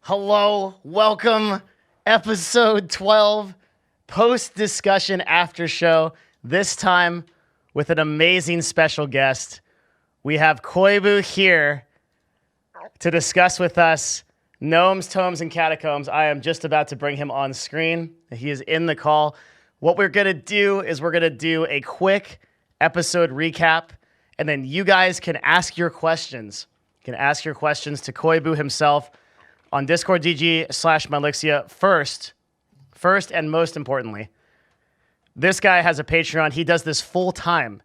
Hello, welcome, episode 12, post-discussion after show. This time with an amazing special guest. We have Koibu here to discuss with us Gnomes, Tomes, and Catacombs. I am just about to bring him on screen. He is in the call. What we're going to do is we're going to do a quick episode recap, and then you guys can ask your questions. You can ask your questions to Koibu himself on Discord DG/Malixia first and most importantly. This guy has a Patreon. He does this full time.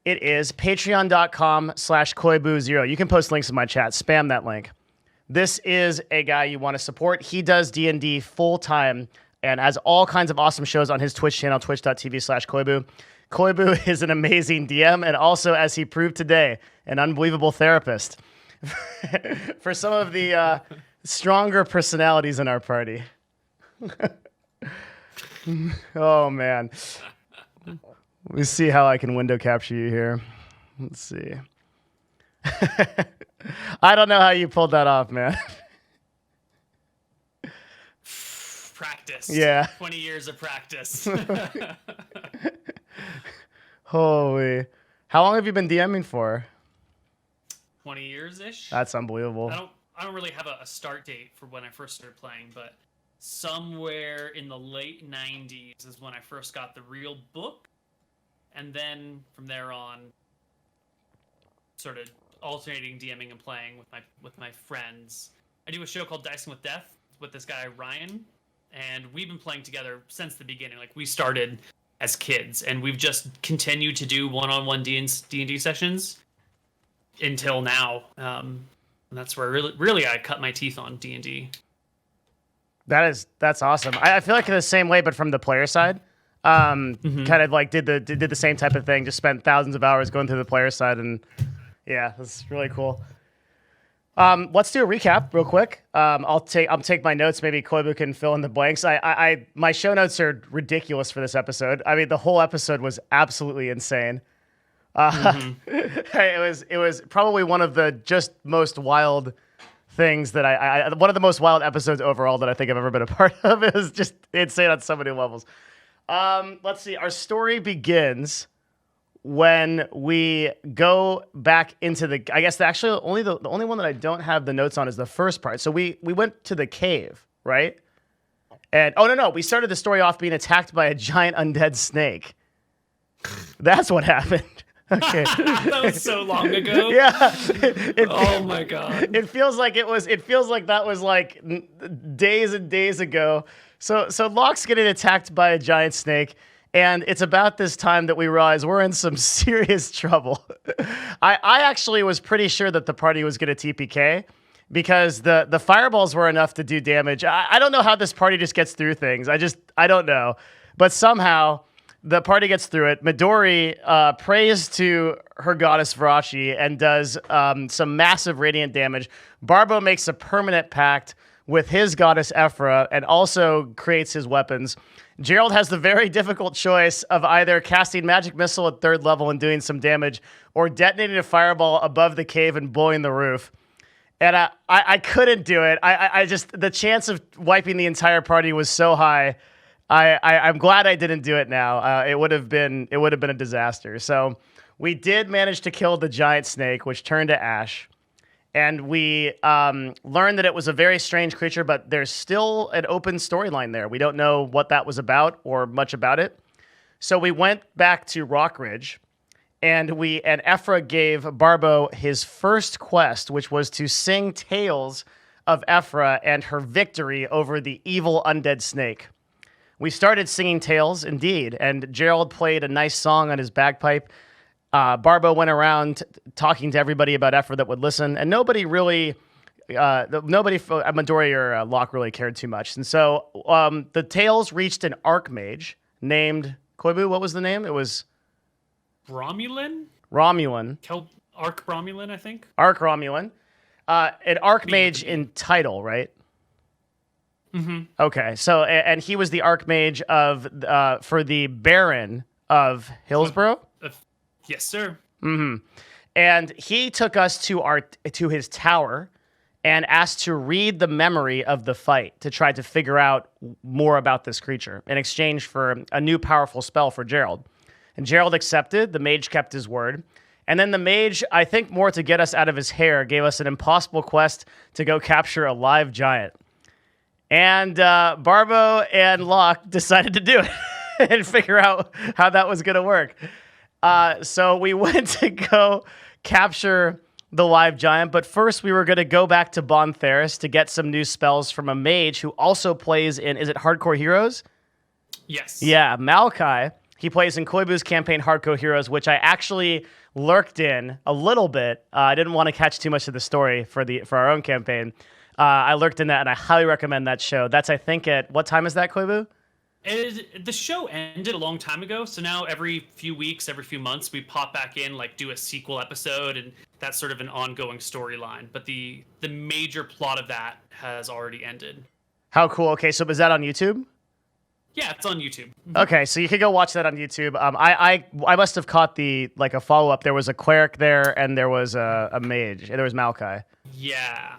It is patreon.com/Koibu0. You can post links in my chat. Spam that link. This is a guy you want to support. He does D&D full time and has all kinds of awesome shows on his Twitch channel, twitch.tv/Koibu. Koibu is an amazing DM and also, as he proved today, an unbelievable therapist. For some of the stronger personalities in our party. Oh, man. Let me see how I can window capture you here. Let's see. I don't know how you pulled that off, man. Practice. Yeah. 20 years of practice. Holy. How long have you been DMing for? 20 years-ish. That's unbelievable. I don't really have a start date for when I first started playing, but somewhere in the late 90s is when I first got the real book. And then from there on, sort of alternating DMing and playing with my friends. I do a show called Dicing with Death with this guy, Ryan. And we've been playing together since the beginning. Like, we started as kids, and we've just continued to do one-on-one D&D sessions until now. And that's where really I cut my teeth on D&D. That's awesome. I feel like in the same way, but from the player side. Kind of like did the same type of thing. Just spent thousands of hours going through the player side, and yeah, that's really cool. Let's do a recap real quick. I'll take my notes. Maybe Koibu can fill in the blanks. My show notes are ridiculous for this episode. I mean, the whole episode was absolutely insane. It was probably one of the just most wild things that one of the most wild episodes overall that I think I've ever been a part of. It was just insane on so many levels. Let's see. Our story begins when we go back into I guess the only one that I don't have the notes on is the first part. So we went to the cave, right? And we started the story off being attacked by a giant undead snake. That's what happened. Okay. That was so long ago. Yeah. Oh my god. It feels like that was like days and days ago. So Locke's getting attacked by a giant snake, and it's about this time that we realize we're in some serious trouble. I actually was pretty sure that the party was going to TPK because the fireballs were enough to do damage. I don't know how this party just gets through things. I don't know. But somehow the party gets through it. Midori prays to her goddess Varachi and does some massive radiant damage. Barbo makes a permanent pact with his goddess Ephra and also creates his weapons. Gerald has the very difficult choice of either casting Magic Missile at 3rd level and doing some damage or detonating a fireball above the cave and blowing the roof. And I couldn't do it. I just, the chance of wiping the entire party was so high. I'm glad I didn't do it now. It would have been a disaster. So we did manage to kill the giant snake, which turned to ash. And we learned that it was a very strange creature, but there's still an open storyline there. We don't know what that was about or much about it. So we went back to Rockridge, and Ephra gave Barbo his first quest, which was to sing tales of Ephra and her victory over the evil undead snake. We started singing tales, indeed, and Gerald played a nice song on his bagpipe. Barbo went around talking to everybody about Ephra that would listen, and nobody, Midori or Locke really cared too much. And so the tales reached an archmage named Koibu. What was the name? It was Romulan. Arch Romulan, I think. Arch Romulan. An archmage in title, right? Mm-hmm. Okay, so and he was the archmage of for the Baron of Hillsborough. Yes, sir. Mm-hmm. And he took us to his tower, and asked to read the memory of the fight to try to figure out more about this creature in exchange for a new powerful spell for Gerald. And Gerald accepted. The mage kept his word. And then the mage, I think more to get us out of his hair, gave us an impossible quest to go capture a live giant. And Barbo and Locke decided to do it and figure out how that was going to work. So we went to go capture the live giant, but first we were going to go back to Bon Theris to get some new spells from a mage who also plays in, is it Hardcore Heroes? Yes. Yeah, Malachi. He plays in Koibu's campaign Hardcore Heroes, which I actually lurked in a little bit. I didn't want to catch too much of the story for our own campaign. I lurked in that, and I highly recommend that show. That's, I think, at what time is that, Koibu? The show ended a long time ago, so now every few weeks, every few months, we pop back in, like do a sequel episode, and that's sort of an ongoing storyline. But the major plot of that has already ended. How cool. Okay, so is that on YouTube? Yeah, it's on YouTube. Okay, so you can go watch that on YouTube. I must have caught a follow-up. There was a cleric there, and there was a mage. And there was Malachi. Yeah.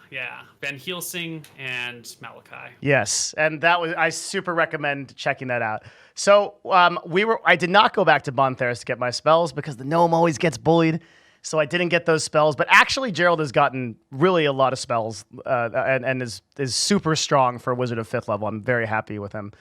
Van Helsing and Malachi. Yes, and I super recommend checking that out. So I did not go back to Bon Theris to get my spells because the gnome always gets bullied. So I didn't get those spells. But actually, Gerald has gotten really a lot of spells and is super strong for a wizard of 5th level. I'm very happy with him.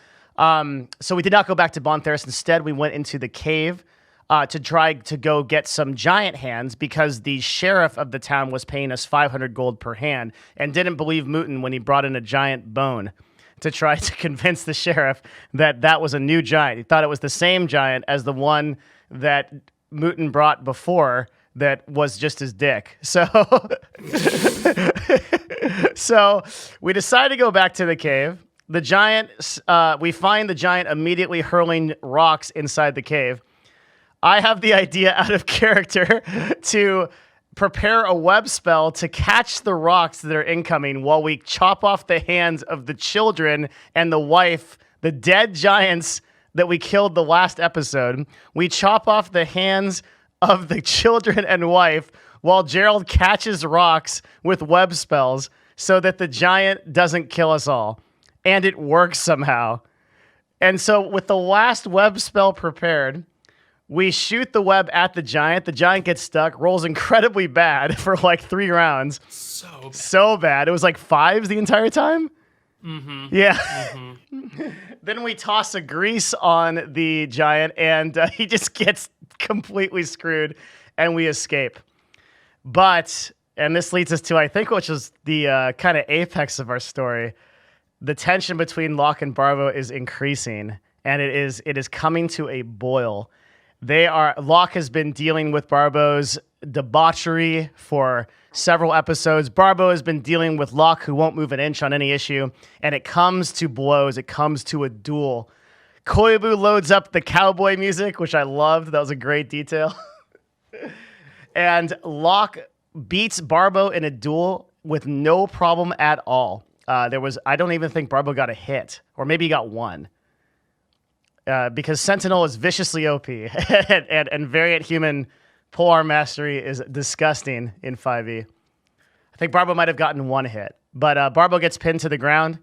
So we did not go back to Bon Theris. Instead, we went into the cave to try to go get some giant hands because the sheriff of the town was paying us 500 gold per hand and didn't believe Mooten when he brought in a giant bone to try to convince the sheriff that was a new giant. He thought it was the same giant as the one that Mooten brought before that was just his dick. So, so we decided to go back to the cave. The giant, we find the giant immediately hurling rocks inside the cave. I have the idea out of character to prepare a web spell to catch the rocks that are incoming while we chop off the hands of the children and the wife, the dead giants that we killed the last episode. We chop off the hands of the children and wife while Gerald catches rocks with web spells so that the giant doesn't kill us all. And it works somehow. And so with the last web spell prepared, we shoot the web at the giant. The giant gets stuck, rolls incredibly bad for like 3 rounds. So bad. It was like 5s the entire time? Mm-hmm. Yeah. Mm-hmm. Then we toss a grease on the giant, and he just gets completely screwed, and we escape. But, and this leads us to, I think, which is the kind of apex of our story, the tension between Locke and Barbo is increasing, and it is coming to a boil. Locke has been dealing with Barbo's debauchery for several episodes. Barbo has been dealing with Locke, who won't move an inch on any issue, and it comes to blows. It comes to a duel. Koibu loads up the cowboy music, which I loved. That was a great detail. And Locke beats Barbo in a duel with no problem at all. I don't even think Barbo got a hit, or maybe he got 1. Because Sentinel is viciously OP, and Variant Human Polearm Mastery is disgusting in 5e. I think Barbo might have gotten 1 hit, but Barbo gets pinned to the ground,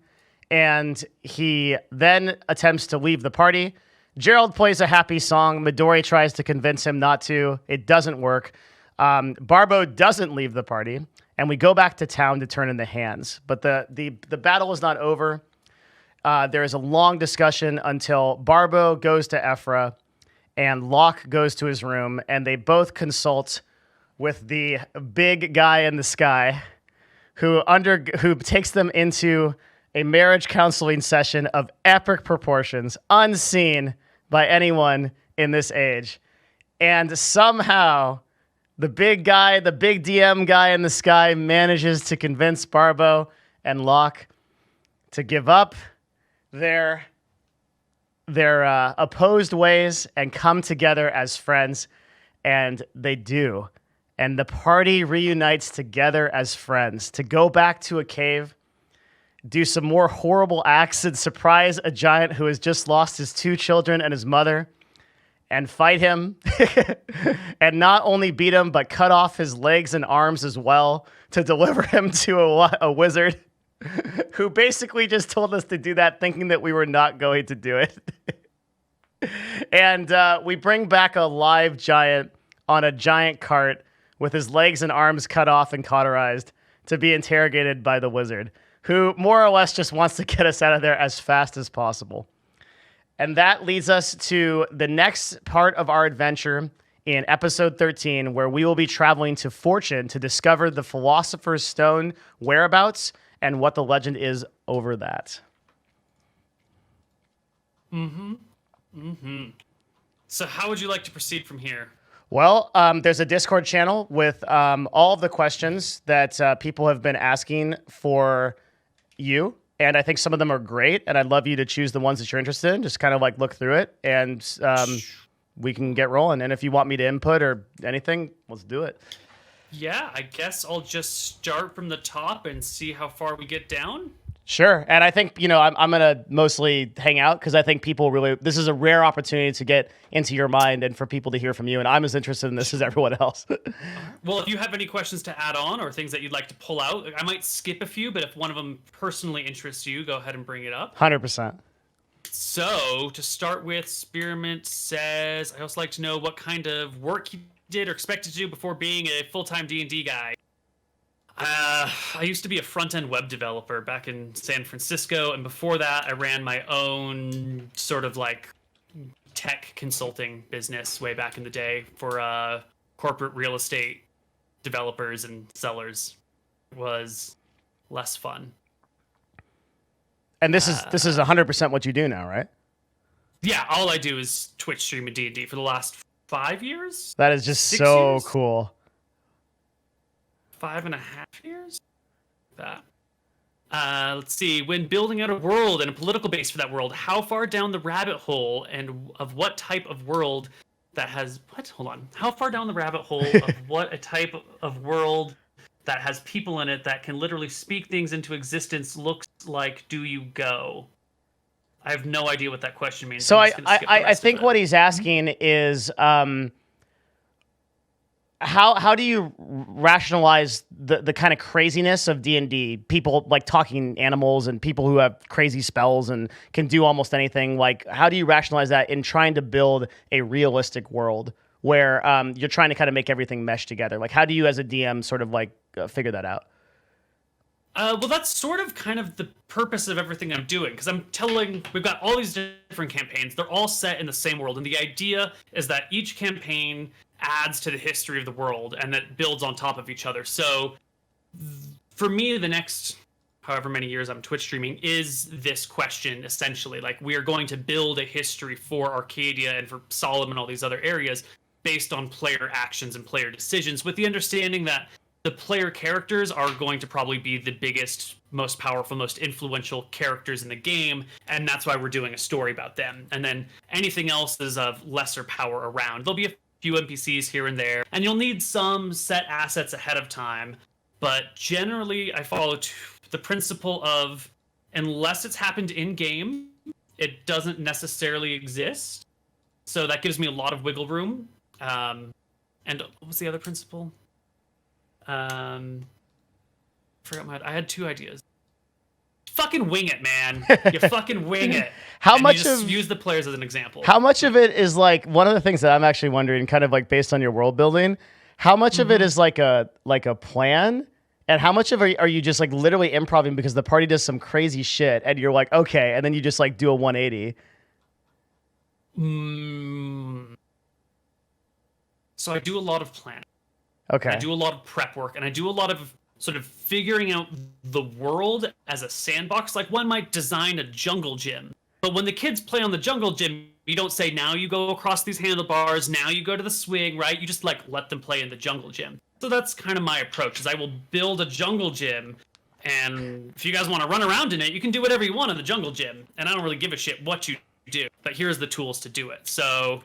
and he then attempts to leave the party. Gerald plays a happy song. Midori tries to convince him not to. It doesn't work. Barbo doesn't leave the party, and we go back to town to turn in the hands. But the battle is not over. There is a long discussion until Barbo goes to Ephra and Locke goes to his room, and they both consult with the big guy in the sky who takes them into a marriage counseling session of epic proportions, unseen by anyone in this age. And somehow the big DM guy in the sky manages to convince Barbo and Locke to give up their opposed ways and come together as friends, and they do. And the party reunites together as friends to go back to a cave, do some more horrible acts, and surprise a giant who has just lost his 2 children and his mother. and fight him, and not only beat him, but cut off his legs and arms as well to deliver him to a wizard who basically just told us to do that, thinking that we were not going to do it. And we bring back a live giant on a giant cart with his legs and arms cut off and cauterized to be interrogated by the wizard, who more or less just wants to get us out of there as fast as possible. And that leads us to the next part of our adventure in episode 13, where we will be traveling to Fortune to discover the Philosopher's Stone whereabouts and what the legend is over that. So how would you like to proceed from here? Well, there's a Discord channel with all of the questions that people have been asking for you. And I think some of them are great. And I'd love you to choose the ones that you're interested in. Just kind of like look through it and we can get rolling. And if you want me to input or anything, let's do it. Yeah, I guess I'll just start from the top and see how far we get down. Sure. And I think, I'm going to mostly hang out because I think people really, this is a rare opportunity to get into your mind and for people to hear from you. And I'm as interested in this as everyone else. Well, if you have any questions to add on or things that you'd like to pull out, I might skip a few, but if one of them personally interests you, go ahead and bring it up. 100%. So to start with, Spearmint says, I also like to know what kind of work you did or expected to do before being a full-time D&D guy. I used to be a front-end web developer back in San Francisco, and before that, I ran my own sort of like tech consulting business way back in the day for corporate real estate developers and sellers. It was less fun. And this is 100% what you do now, right? Yeah, all I do is Twitch stream a D&D for the last 5 years. That is just 6 so years? cool. 5.5 years? That. Let's see. When building out a world and a political base for that world, how far down the rabbit hole and of what type of world that has... What? Hold on. How far down the rabbit hole of what a type of world that has people in it that can literally speak things into existence looks like do you go? I have no idea what that question means. So I think what he's asking is... How do you rationalize the kind of craziness of D&D? People like talking animals and people who have crazy spells and can do almost anything. Like, how do you rationalize that in trying to build a realistic world where you're trying to kind of make everything mesh together? Like, how do you as a DM sort of like figure that out? Well, that's sort of kind of the purpose of everything I'm doing, because we've got all these different campaigns. They're all set in the same world, and the idea is that each campaign adds to the history of the world and that builds on top of each other. So for me, the next however many years I'm Twitch streaming is this question, essentially. Like, we are going to build a history for Arcadia and for Solemn and all these other areas based on player actions and player decisions, with the understanding that the player characters are going to probably be the biggest, most powerful, most influential characters in the game, and that's why we're doing a story about them. And then anything else is of lesser power around. There'll be a few NPCs here and there, and you'll need some set assets ahead of time, but generally I follow the principle of, unless it's happened in-game, it doesn't necessarily exist. So that gives me a lot of wiggle room. And what was the other principle? I had two ideas. Fucking wing it, man. You fucking wing it. Use the players as an example. How much of it is like, one of the things that I'm actually wondering, kind of like based on your world building, how much of it is like a plan, and how much of it are you just like literally improvising because the party does some crazy shit and you're like, okay, and then you just like do a 180? So I do a lot of planning. Okay. I do a lot of prep work, and I do a lot of sort of figuring out the world as a sandbox. Like, one might design a jungle gym, but when the kids play on the jungle gym, you don't say, now you go across these handlebars, now you go to the swing, right? You just like let them play in the jungle gym. So that's kind of my approach, is I will build a jungle gym, and if you guys want to run around in it, you can do whatever you want in the jungle gym, and I don't really give a shit what you do, but here's the tools to do it. So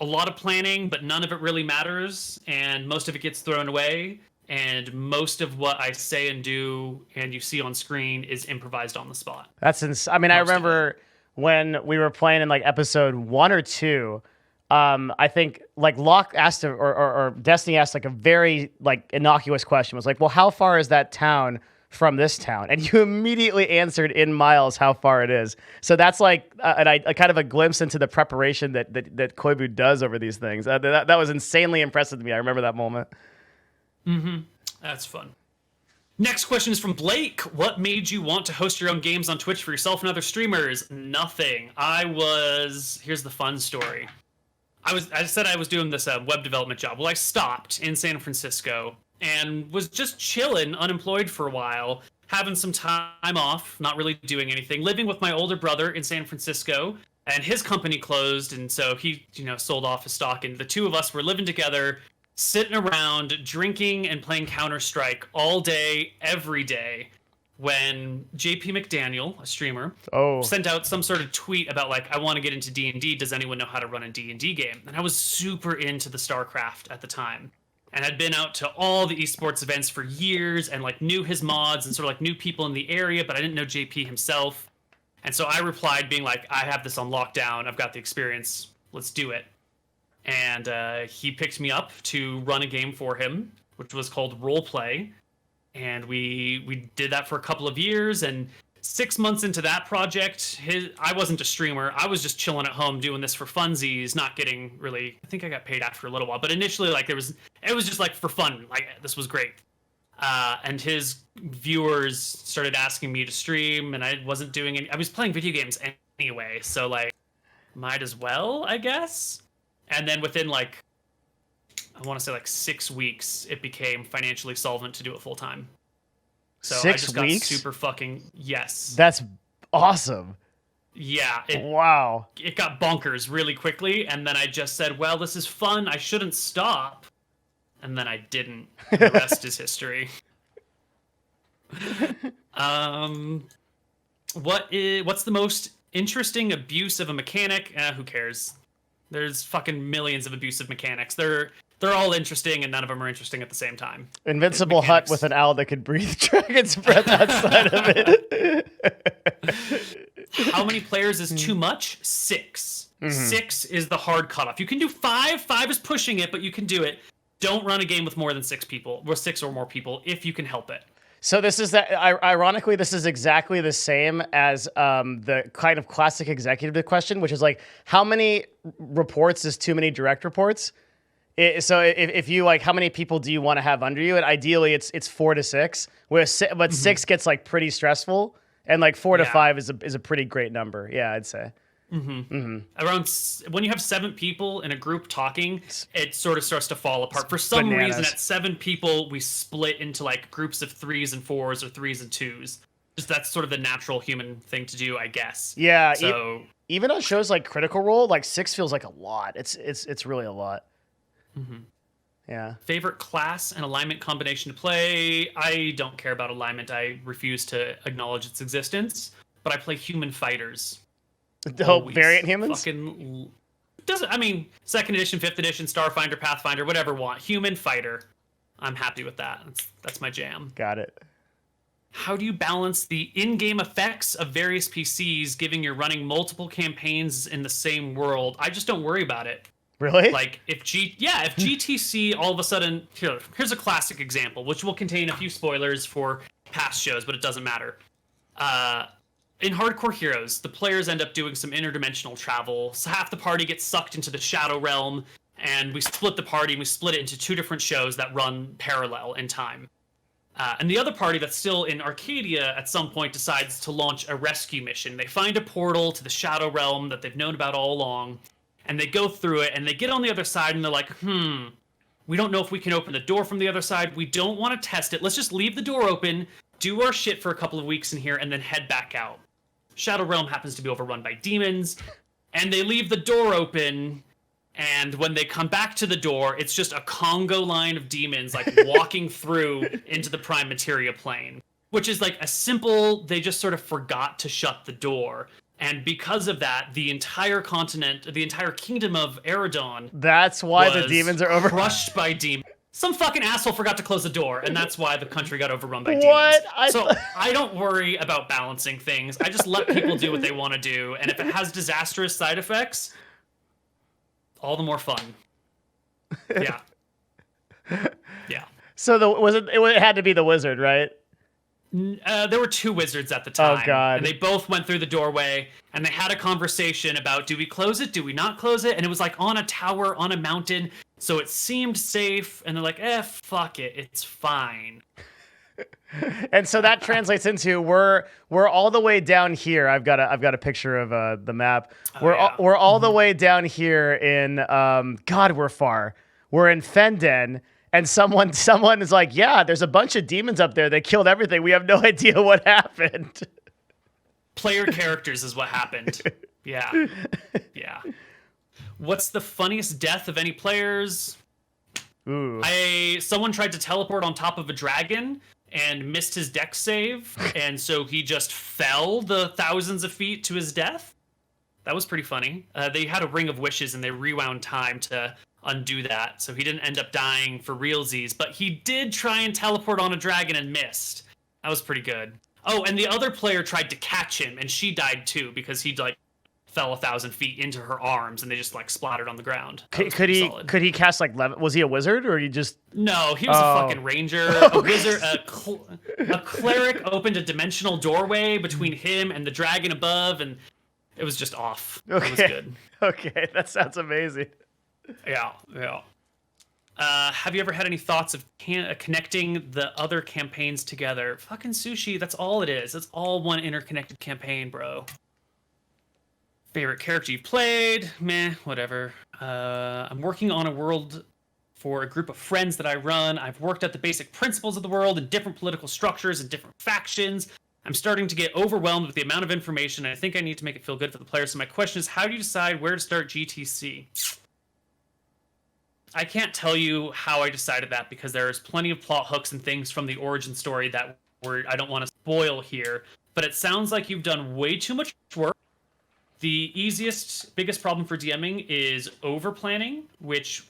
a lot of planning, but none of it really matters, and most of it gets thrown away, and most of what I say and do and you see on screen is improvised on the spot. That's I mean, I remember when we were playing in like episode 1 or 2. I think like Locke asked or Destiny asked like a very like innocuous question. Was like, well, how far is that town from this town? And you immediately answered in miles how far it is. So that's like a kind of a glimpse into the preparation that Koibu does over these things. That was insanely impressive to me. I remember that moment. That's fun. Next question is from Blake. What made you want to host your own games on Twitch for yourself and other streamers? Nothing. Here's the fun story. I said I was doing this web development job. Well, I stopped in San Francisco and was just chilling, unemployed for a while, having some time off, not really doing anything, living with my older brother in San Francisco, and his company closed, and so he, sold off his stock, and the two of us were living together, sitting around, drinking and playing Counter-Strike all day, every day, when JP McDaniel, a streamer, sent out some sort of tweet about like, I want to get into D&D. Does anyone know how to run a D&D game? And I was super into the StarCraft at the time and had been out to all the esports events for years and like knew his mods and sort of like knew people in the area, but I didn't know JP himself. And so I replied being like, I have this on lockdown. I've got the experience. Let's do it. And he picked me up to run a game for him, which was called Roleplay. And we did that for a couple of years, and 6 months into that project, I wasn't a streamer. I was just chilling at home doing this for funsies, not getting really. I think I got paid after a little while, but initially, like it was just like for fun. Like this was great. And his viewers started asking me to stream, and I wasn't doing any. I was playing video games anyway, so like, might as well, I guess. And then within like, I want to say like 6 weeks, it became financially solvent to do it full time. So 6 I just got weeks? super fucking yes. That's awesome. Yeah. Wow. It got bonkers really quickly, and then I just said, "Well, this is fun. I shouldn't stop." And then I didn't. And the rest is history. What's the most interesting abuse of a mechanic? Who cares? There's fucking millions of abusive mechanics. They're all interesting, and none of them are interesting at the same time. Invincible hut with an owl that could breathe dragon's breath outside of it. How many players is too much? 6. 6 is the hard cutoff. You can do 5. 5 is pushing it, but you can do it. Don't run a game with more than 6 people, or 6 or more people, if you can help it. So this is ironically, this is exactly the same as the kind of classic executive question, which is like, how many reports is too many direct reports? So if you like, how many people do you want to have under you? And ideally, it's 4 to 6. But 6 gets like pretty stressful, and like 4 to 5 is a pretty great number. Yeah, I'd say. Around when you have 7 people in a group talking, it sort of starts to fall apart. For some reason, at 7 people, we split into like groups of 3s and 4s or 3s and 2s. Just that's sort of the natural human thing to do, I guess. Yeah. So even on shows like Critical Role, like 6 feels like a lot. It's really a lot. Yeah. Favorite class and alignment combination to play? I don't care about alignment. I refuse to acknowledge its existence. But I play human fighters. Variant humans? I mean, 2nd edition, 5th edition, Starfinder, Pathfinder, whatever want. Human fighter. I'm happy with that. That's my jam. Got it. How do you balance the in-game effects of various PCs, given you're running multiple campaigns in the same world? I just don't worry about it. Really? Like if GTC all of a sudden here's a classic example, which will contain a few spoilers for past shows, but it doesn't matter. In Hardcore Heroes, the players end up doing some interdimensional travel. So half the party gets sucked into the Shadow Realm, and we split the party and we split it into 2 different shows that run parallel in time. And the other party that's still in Arcadia at some point decides to launch a rescue mission. They find a portal to the Shadow Realm that they've known about all along, and they go through it, and they get on the other side, and they're like, we don't know if we can open the door from the other side. We don't want to test it. Let's just leave the door open, do our shit for a couple of weeks in here, and then head back out. Shadow Realm happens to be overrun by demons, and they leave the door open, and when they come back to the door, it's just a Congo line of demons, like, walking through into the Prime Materia plane, which is, like, they just sort of forgot to shut the door. And because of that, the entire continent, the entire kingdom of Eridon, that's why the demons are over crushed by demons. some fucking asshole forgot to close the door, and that's why the country got overrun by What? demons. So I don't worry about balancing things. I just let people do what they want to do, and if it has disastrous side effects, all the more fun. Yeah. Yeah. So it had to be the wizard, right? There were 2 wizards at the time. Oh, God. And they both went through the doorway, and they had a conversation about, do we close it? Do we not close it? And it was like on a tower, on a mountain, so it seemed safe. And they're like, fuck it, it's fine. And so that translates into we're all the way down here. I've got a picture of the map. We're all the way down here in God, we're far. We're in Fenden. And someone is like, yeah, there's a bunch of demons up there. They killed everything. We have no idea what happened. Player characters is what happened. Yeah. Yeah. What's the funniest death of any players? Ooh. Someone tried to teleport on top of a dragon and missed his dex save. And so he just fell the thousands of feet to his death. That was pretty funny. They had a ring of wishes and they rewound time to undo that, so he didn't end up dying for realsies, but he did try and teleport on a dragon and missed. That was pretty good. Oh, and the other player tried to catch him, and she died too, because he like fell 1,000 feet into her arms, and they just like splattered on the ground. Could he cast like was he a wizard, or he just? No, he was a fucking ranger. A wizard, a cleric opened a dimensional doorway between him and the dragon above, and it was just off. Okay. It was good. Okay, that sounds amazing. Yeah. Have you ever had any thoughts of connecting the other campaigns together? Fucking Sushi, that's all it is. It's all one interconnected campaign, bro. Favorite character you've played? Meh, whatever. I'm working on a world for a group of friends that I run. I've worked out the basic principles of the world and different political structures and different factions. I'm starting to get overwhelmed with the amount of information, and I think I need to make it feel good for the players. So my question is, how do you decide where to start GTC? I can't tell you how I decided that, because there's plenty of plot hooks and things from the origin story that I don't want to spoil here. But it sounds like you've done way too much work. The biggest problem for DMing is over-planning, which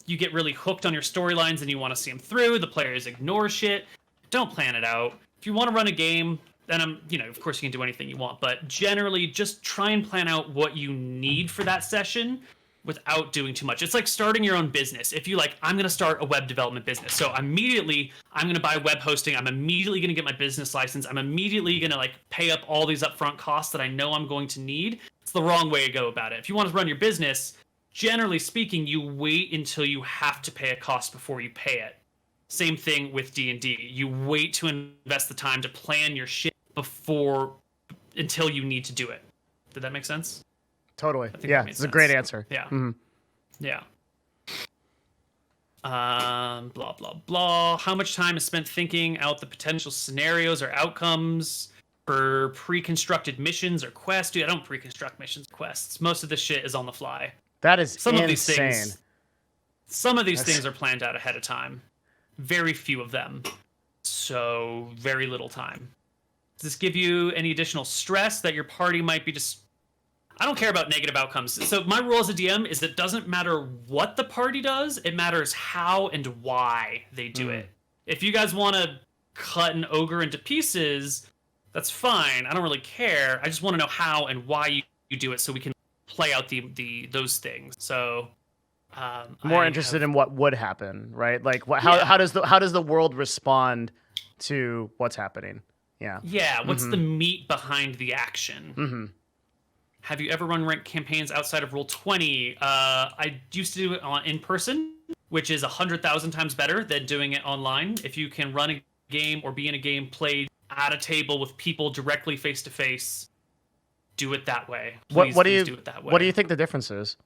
you get really hooked on your storylines and you want to see them through. The players ignore shit. Don't plan it out. If you want to run a game, then of course you can do anything you want. But generally, just try and plan out what you need for that session without doing too much. It's like starting your own business. If you I'm going to start a web development business. So immediately, I'm going to buy web hosting. I'm immediately going to get my business license. I'm immediately going to pay up all these upfront costs that I know I'm going to need. It's the wrong way to go about it. If you want to run your business, generally speaking, you wait until you have to pay a cost before you pay it. Same thing with D&D. You wait to invest the time to plan your shit until you need to do it. Did that make sense? Totally. Yeah, it's a great answer. Yeah. Mm-hmm. Yeah. Blah, blah, blah. How much time is spent thinking out the potential scenarios or outcomes for pre-constructed missions or quests? Dude, I don't pre-construct missions or quests. Most of this shit is on the fly. That is insane. Some of these things are planned out ahead of time. Very few of them. So, very little time. Does this give you any additional stress that your party might be just... I don't care about negative outcomes. So my rule as a DM is it doesn't matter what the party does. It matters how and why they do it. If you guys want to cut an ogre into pieces, that's fine. I don't really care. I just want to know how and why you do it so we can play out those things. So more interested in what would happen, right? How does the world respond to what's happening? Yeah. Yeah. What's the meat behind the action? Mm-hmm. Have you ever run ranked campaigns outside of Roll20? I used to do it in person, which is 100,000 times better than doing it online. If you can run a game or be in a game played at a table with people directly face to face, do it that way. Please do it that way. What do you think the difference is?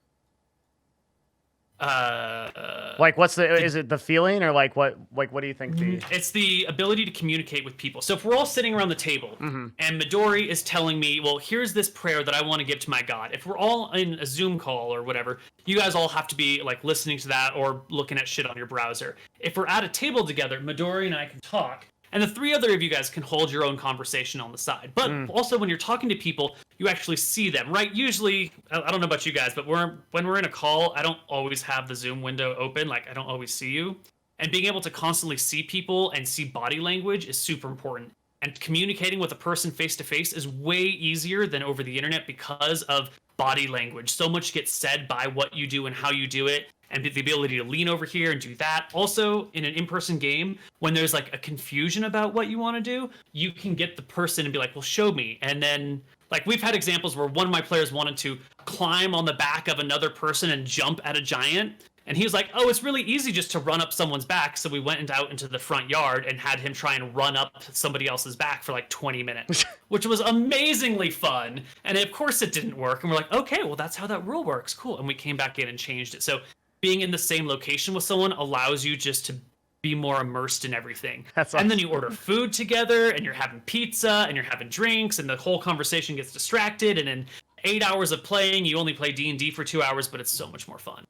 Is it the feeling, or what do you think It's the ability to communicate with people. So if we're all sitting around the table and Midori is telling me, well, here's this prayer that I want to give to my God. If we're all in a Zoom call or whatever, you guys all have to be listening to that or looking at shit on your browser. If we're at a table together, Midori and I can talk, and the 3 other of you guys can hold your own conversation on the side. But also when you're talking to people, you actually see them, right? Usually, I don't know about you guys, but when we're in a call, I don't always have the Zoom window open. I don't always see you. And being able to constantly see people and see body language is super important. And communicating with a person face to face is way easier than over the internet because of body language. So much gets said by what you do and how you do it, and the ability to lean over here and do that. Also, in an in-person game, when there's like a confusion about what you want to do, you can get the person and be like, well, show me. And then, like, we've had examples where one of my players wanted to climb on the back of another person and jump at a giant. And he was like, oh, it's really easy just to run up someone's back. So we went out into the front yard and had him try and run up somebody else's back for like 20 minutes, which was amazingly fun. And of course it didn't work. And we're like, okay, well, that's how that rule works. Cool. And we came back in and changed it. So being in the same location with someone allows you just to be more immersed in everything. That's awesome. And then you order food together and you're having pizza and you're having drinks and the whole conversation gets distracted. And in 8 hours of playing, you only play D&D for 2 hours, but it's so much more fun.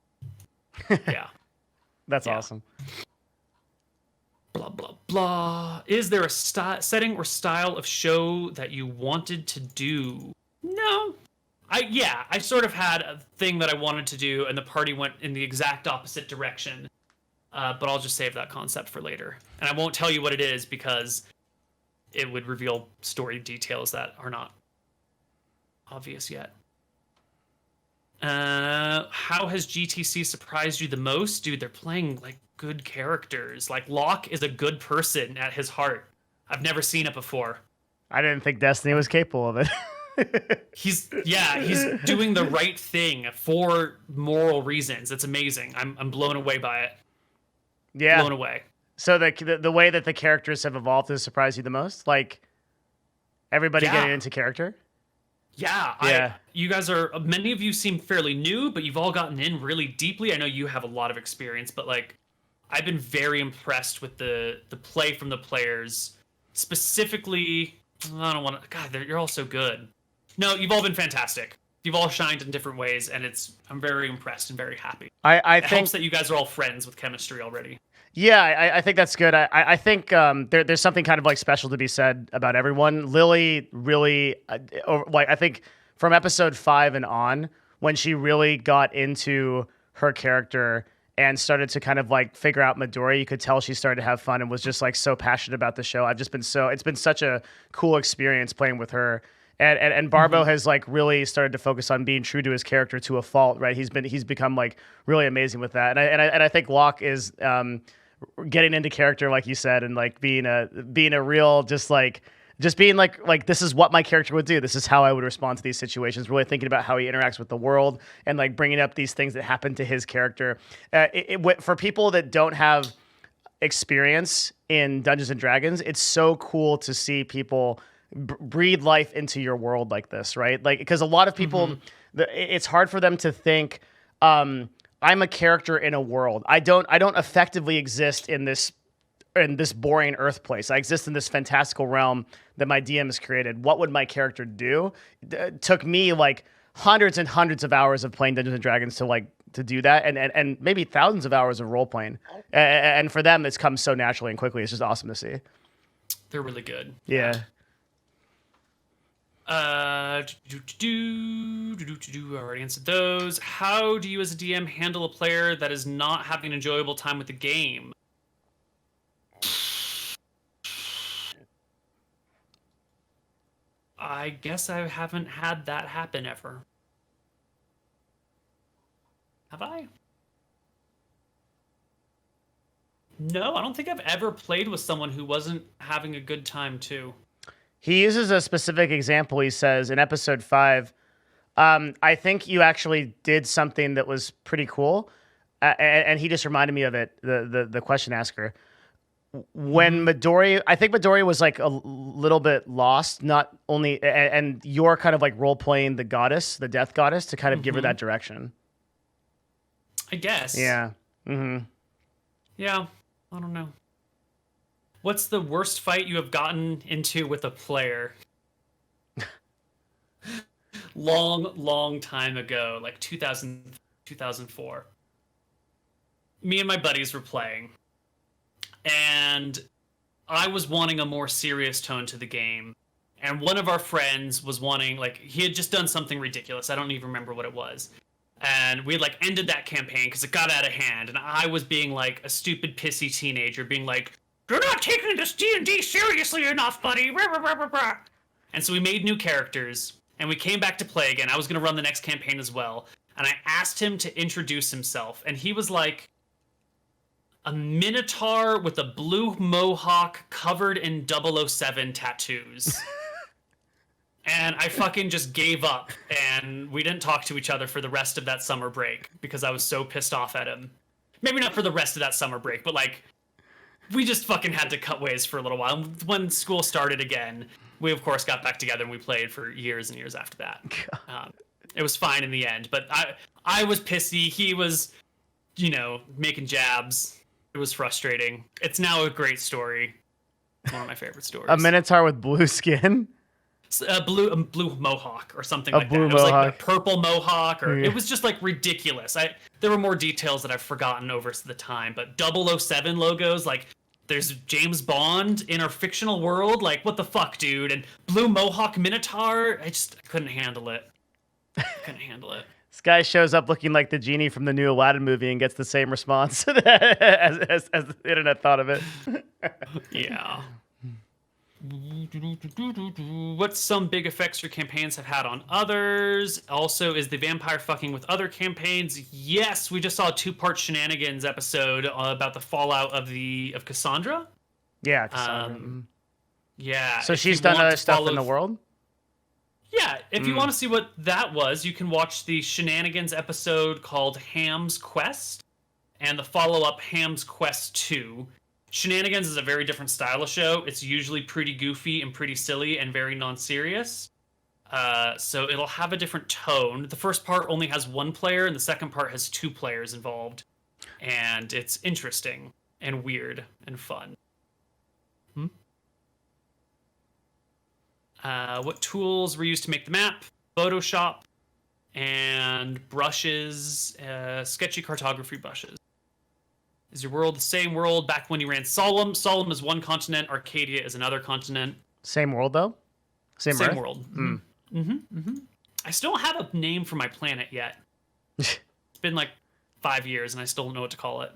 Yeah. That's awesome. Blah, blah, blah. Is there a setting or style of show that you wanted to do? No. I sort of had a thing that I wanted to do, and the party went in the exact opposite direction. But I'll just save that concept for later. And I won't tell you what it is because it would reveal story details that are not obvious yet. How has GTC surprised you the most? Dude, they're playing like good characters. Like Locke is a good person at his heart. I've never seen it before. I didn't think Destiny was capable of it. He's doing the right thing for moral reasons. It's amazing. I'm blown away by it. Yeah. Blown away. So the way that the characters have evolved has surprised you the most? Like everybody getting into character? Yeah. You guys many of you seem fairly new, but you've all gotten in really deeply. I know you have a lot of experience, but like, I've been very impressed with the play from the players. Specifically, I don't want to, God, you're all so good. No, you've all been fantastic. You've all shined in different ways, and I'm very impressed and very happy. I think it helps that you guys are all friends with chemistry already. Yeah, I think that's good. I think there's something kind of like special to be said about everyone. Lily really, like I think from episode 5 and on, when she really got into her character and started to kind of like figure out Midori, you could tell she started to have fun and was just like so passionate about the show. It's been such a cool experience playing with her. And Barbo has like really started to focus on being true to his character to a fault, right? He's become like really amazing with that. And I think Locke is getting into character, like you said, and like being a real just being like this is what my character would do. This is how I would respond to these situations. Really thinking about how he interacts with the world and like bringing up these things that happen to his character. For people that don't have experience in Dungeons and Dragons, it's so cool to see people breathe life into your world like this, right? Like, because a lot of people, it's hard for them to think, I'm a character in a world. I don't effectively exist in this boring Earth place. I exist in this fantastical realm that my DM has created. What would my character do? It took me like hundreds and hundreds of hours of playing Dungeons and Dragons to do that, and maybe thousands of hours of role playing. And for them, it's come so naturally and quickly. It's just awesome to see. They're really good. Yeah. I already answered those. How do you as a DM handle a player that is not having an enjoyable time with the game? I guess I haven't had that happen ever. Have I? No, I don't think I've ever played with someone who wasn't having a good time too. He uses a specific example. He says in episode 5, I think you actually did something that was pretty cool. And he just reminded me of it, the question asker. When Midori, I think Midori was like a little bit lost, not only, and you're kind of like role playing the goddess, the death goddess, to kind of give her that direction. I guess. Yeah. Yeah, I don't know. What's the worst fight you have gotten into with a player? long time ago, like 2004. Me and my buddies were playing, and I was wanting a more serious tone to the game, and one of our friends was wanting, like, he had just done something ridiculous. I don't even remember what it was. And we had like ended that campaign because it got out of hand, and I was being like a stupid pissy teenager, being like, "You're not taking this D&D seriously enough, buddy." And so we made new characters, and we came back to play again. I was going to run the next campaign as well, and I asked him to introduce himself, and he was like a minotaur with a blue mohawk covered in 007 tattoos. And I fucking just gave up, and we didn't talk to each other for the rest of that summer break because I was so pissed off at him. Maybe not for the rest of that summer break, but like, we just fucking had to cut ways for a little while. When school started again, we of course got back together and we played for years and years after that. It was fine in the end, but I was pissy. He was, making jabs. It was frustrating. It's now a great story. One of my favorite stories. A minotaur with blue skin. A blue mohawk or something like that. Blue It was like mohawk. a purple mohawk, or it was just like ridiculous. There were more details that I've forgotten over the time, but 007 logos, like there's James Bond in our fictional world. Like, what the fuck, dude? And blue mohawk minotaur, I couldn't handle it. This guy shows up looking like the genie from the new Aladdin movie and gets the same response as the internet thought of it. Yeah. What's some big effects your campaigns have had on others? Also, is the vampire fucking with other campaigns? Yes, we just saw a 2-part shenanigans episode about the fallout of Cassandra. Yeah, Cassandra. Yeah. So she's done other stuff in the world? Yeah, if you want to see what that was, you can watch the shenanigans episode called Ham's Quest and the follow-up Ham's Quest 2. Shenanigans is a very different style of show. It's usually pretty goofy and pretty silly and very non-serious. So it'll have a different tone. The first part only has 1 player, and the second part has 2 players involved. And it's interesting and weird and fun. What tools were used to make the map? Photoshop and brushes, sketchy cartography brushes. Is your world the same world back when you ran Solemn? Solemn is one continent. Arcadia is another continent. Same world, though? Same Earth? World. I still don't have a name for my planet yet. It's been like 5 years, and I still don't know what to call it.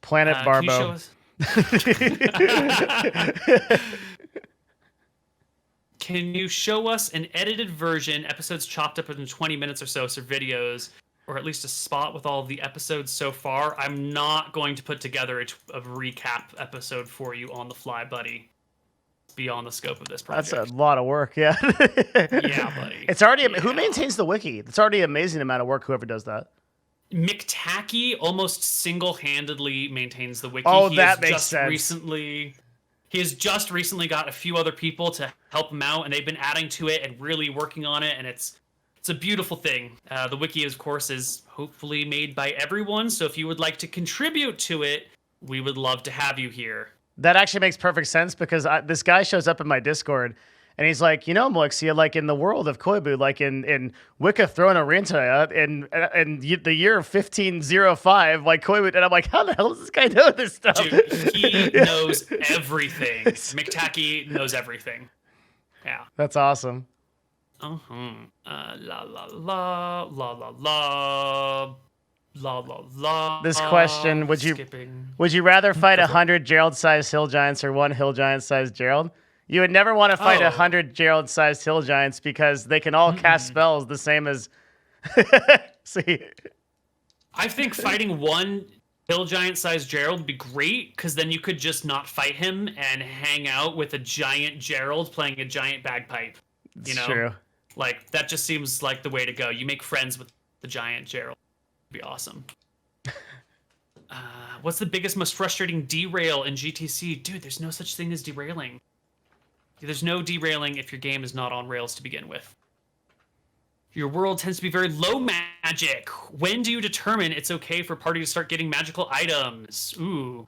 Planet Barbo. Can you show us an edited version, episodes chopped up into 20 minutes or so videos, or at least a spot with all of the episodes so far? I'm not going to put together a recap episode for you on the fly, buddy. Beyond the scope of this project. That's a lot of work, yeah. Yeah, buddy. It's already who maintains the wiki? It's already an amazing amount of work. Whoever does that. McTacky almost single-handedly maintains the wiki. Oh, that makes sense. He has just recently got a few other people to help him out, and they've been adding to it and really working on it, and it's a beautiful thing. The wiki, of course, is hopefully made by everyone, so if you would like to contribute to it, we would love to have you here. That actually makes perfect sense because this guy shows up in my Discord and he's like, Moixia, like in the world of Koibu, like in Wicca throwing a Rinta in the year 1505, like Koibu, and I'm like, how the hell does this guy know this stuff? Dude, he knows everything. McTacky knows everything. Yeah. That's awesome. La la la la la la. La la la. This question: Would you rather fight 100 Gerald-sized hill giants or 1 hill giant-sized Gerald? You would never want to fight 100 Gerald-sized hill giants because they can all cast spells the same as. See, I think fighting 1 hill giant-sized Gerald would be great because then you could just not fight him and hang out with a giant Gerald playing a giant bagpipe. It's true. Like that just seems like the way to go. You make friends with the giant Gerald. Be awesome. What's the biggest, most frustrating derail in GTC? Dude, there's no such thing as derailing. There's no derailing if your game is not on rails to begin with. Your world tends to be very low magic. When do you determine it's okay for party to start getting magical items? Ooh.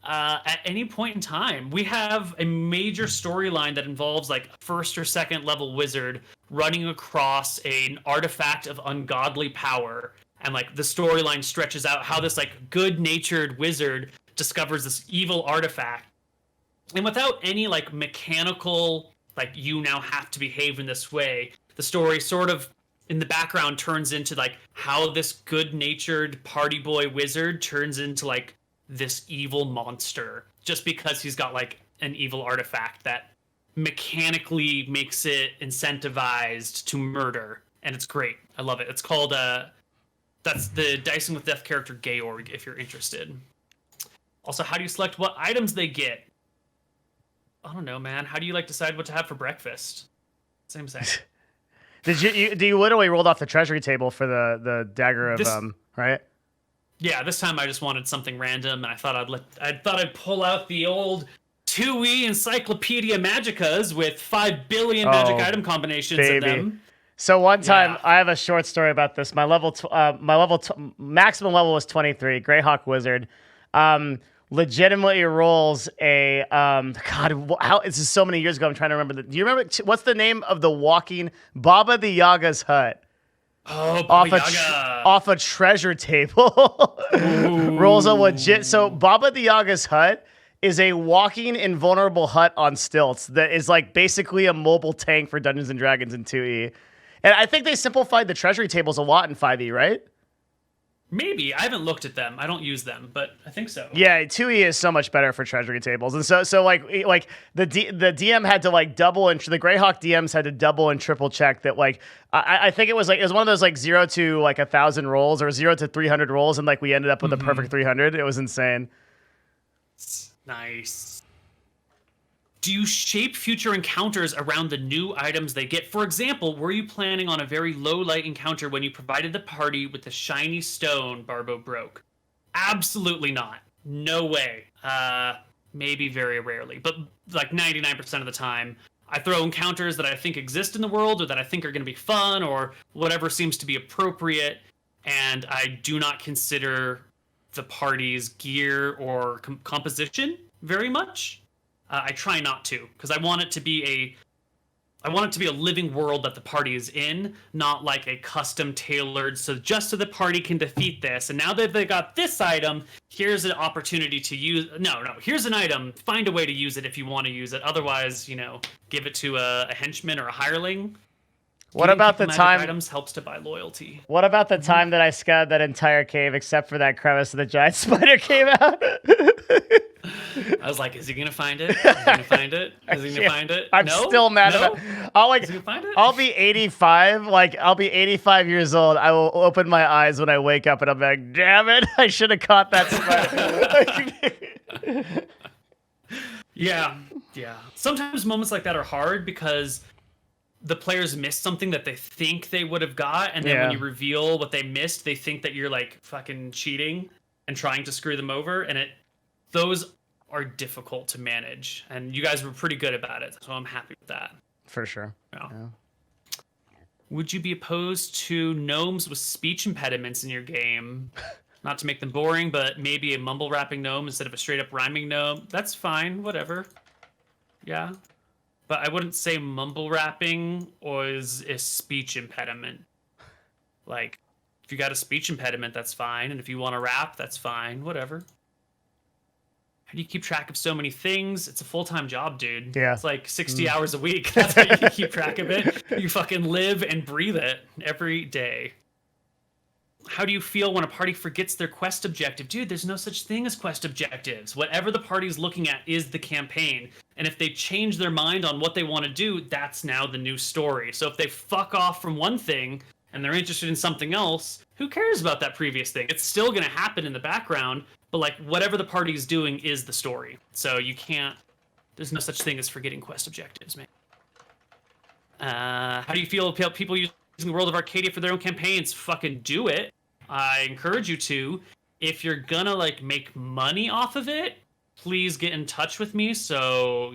At any point in time. We have a major storyline that involves like a 1st or 2nd level wizard running across an artifact of ungodly power. And like the storyline stretches out how this like good-natured wizard discovers this evil artifact. And without any like mechanical, like you now have to behave in this way, the story sort of in the background turns into like how this good-natured party boy wizard turns into like this evil monster just because he's got like an evil artifact that mechanically makes it incentivized to murder, and it's great. I love it. It's called that's the Dicing with Death character Georg, if you're interested. Also, how do you select what items they get? I don't know, man. How do you like decide what to have for breakfast? Same. Do you literally rolled off the treasury table for the dagger of right? Yeah, this time I just wanted something random, and I thought I'd pull out the old 2E Encyclopedia Magicas with 5 billion magic item combinations in them. So one time, I have a short story about this. My maximum level was 23. Greyhawk Wizard, legitimately rolls a this is so many years ago. I'm trying to remember. Do you remember what's the name of the walking Baba the Yaga's hut? Oh, Baba Yaga. Off a treasure table. Rolls a legit. So Baba the Yaga's hut is a walking invulnerable hut on stilts that is like basically a mobile tank for Dungeons and Dragons in 2E. And I think they simplified the treasury tables a lot in 5E, right? Maybe. I haven't looked at them. I don't use them, but I think so. Yeah, 2E is so much better for treasury tables. And so like the DM had to like double and the Greyhawk DMs had to double and triple check that like I think it was one of those like 0 to like 1,000 rolls or 0 to 300 rolls, and like we ended up with a perfect 300. It was insane. Nice. Do you shape future encounters around the new items they get? For example, were you planning on a very low light encounter when you provided the party with the shiny stone Barbo broke? Absolutely not. No way. Maybe very rarely, but like 99% of the time, I throw encounters that I think exist in the world or that I think are going to be fun or whatever seems to be appropriate, and I do not consider the party's gear or composition very much. I try not to, because I want it to be a living world that the party is in, not like a custom tailored, so the party can defeat this. And now that they got this item, here's an opportunity to use. No, here's an item. Find a way to use it if you want to use it. Otherwise, give it to a henchman or a hireling. What about the time items helps to buy loyalty? What about the time that I scoured that entire cave except for that crevice and the giant spider came out? I was like, is he gonna find it? Is he gonna find it? Is he gonna find it? I'm still mad about it. Is he gonna find it? I'll be 85. I'll be 85 years old. I will open my eyes when I wake up and I'll be like, damn it, I should have caught that spider. Yeah. Sometimes moments like that are hard because the players missed something that they think they would have got, and then when you reveal what they missed, they think that you're like fucking cheating and trying to screw them over, and those are difficult to manage, and you guys were pretty good about it, so I'm happy with that. For sure. Yeah. Would you be opposed to gnomes with speech impediments in your game? Not to make them boring, but maybe a mumble rapping gnome instead of a straight up rhyming gnome. That's fine, whatever. Yeah. But I wouldn't say mumble rapping is a speech impediment. Like, if you got a speech impediment, that's fine. And if you want to rap, that's fine. Whatever. How do you keep track of so many things? It's a full-time job, dude. Yeah. It's like 60 hours a week. That's how you keep track of it. You fucking live and breathe it every day. How do you feel when a party forgets their quest objective? Dude, there's no such thing as quest objectives. Whatever the party's looking at is the campaign. And if they change their mind on what they want to do, that's now the new story. So if they fuck off from one thing and they're interested in something else, who cares about that previous thing? It's still going to happen in the background, but like whatever the party's doing is the story. So you can't, there's no such thing as forgetting quest objectives, man. How do you feel about people using the World of Arcadia for their own campaigns? Fucking do it. I encourage you to. If you're gonna like make money off of it, please get in touch with me. So,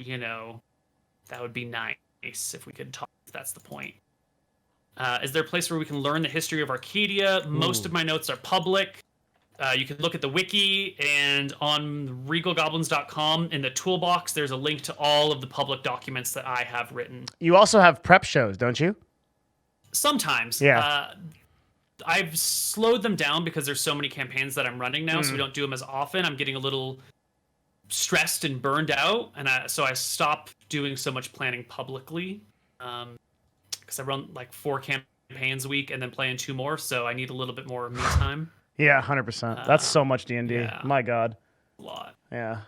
that would be nice if we could talk, if that's the point. Is there a place where we can learn the history of Arcadia? Most of my notes are public. You can look at the wiki, and on regalgoblins.com in the toolbox, there's a link to all of the public documents that I have written. You also have prep shows, don't you? Sometimes. Yeah. I've slowed them down because there's so many campaigns that I'm running now, so we don't do them as often. I'm getting a little stressed and burned out, and so I stopped doing so much planning publicly because I run like 4 campaigns a week and then playing 2 more, so I need a little bit more me time. Yeah, 100%. That's so much D&D. Yeah. My God. A lot. Yeah.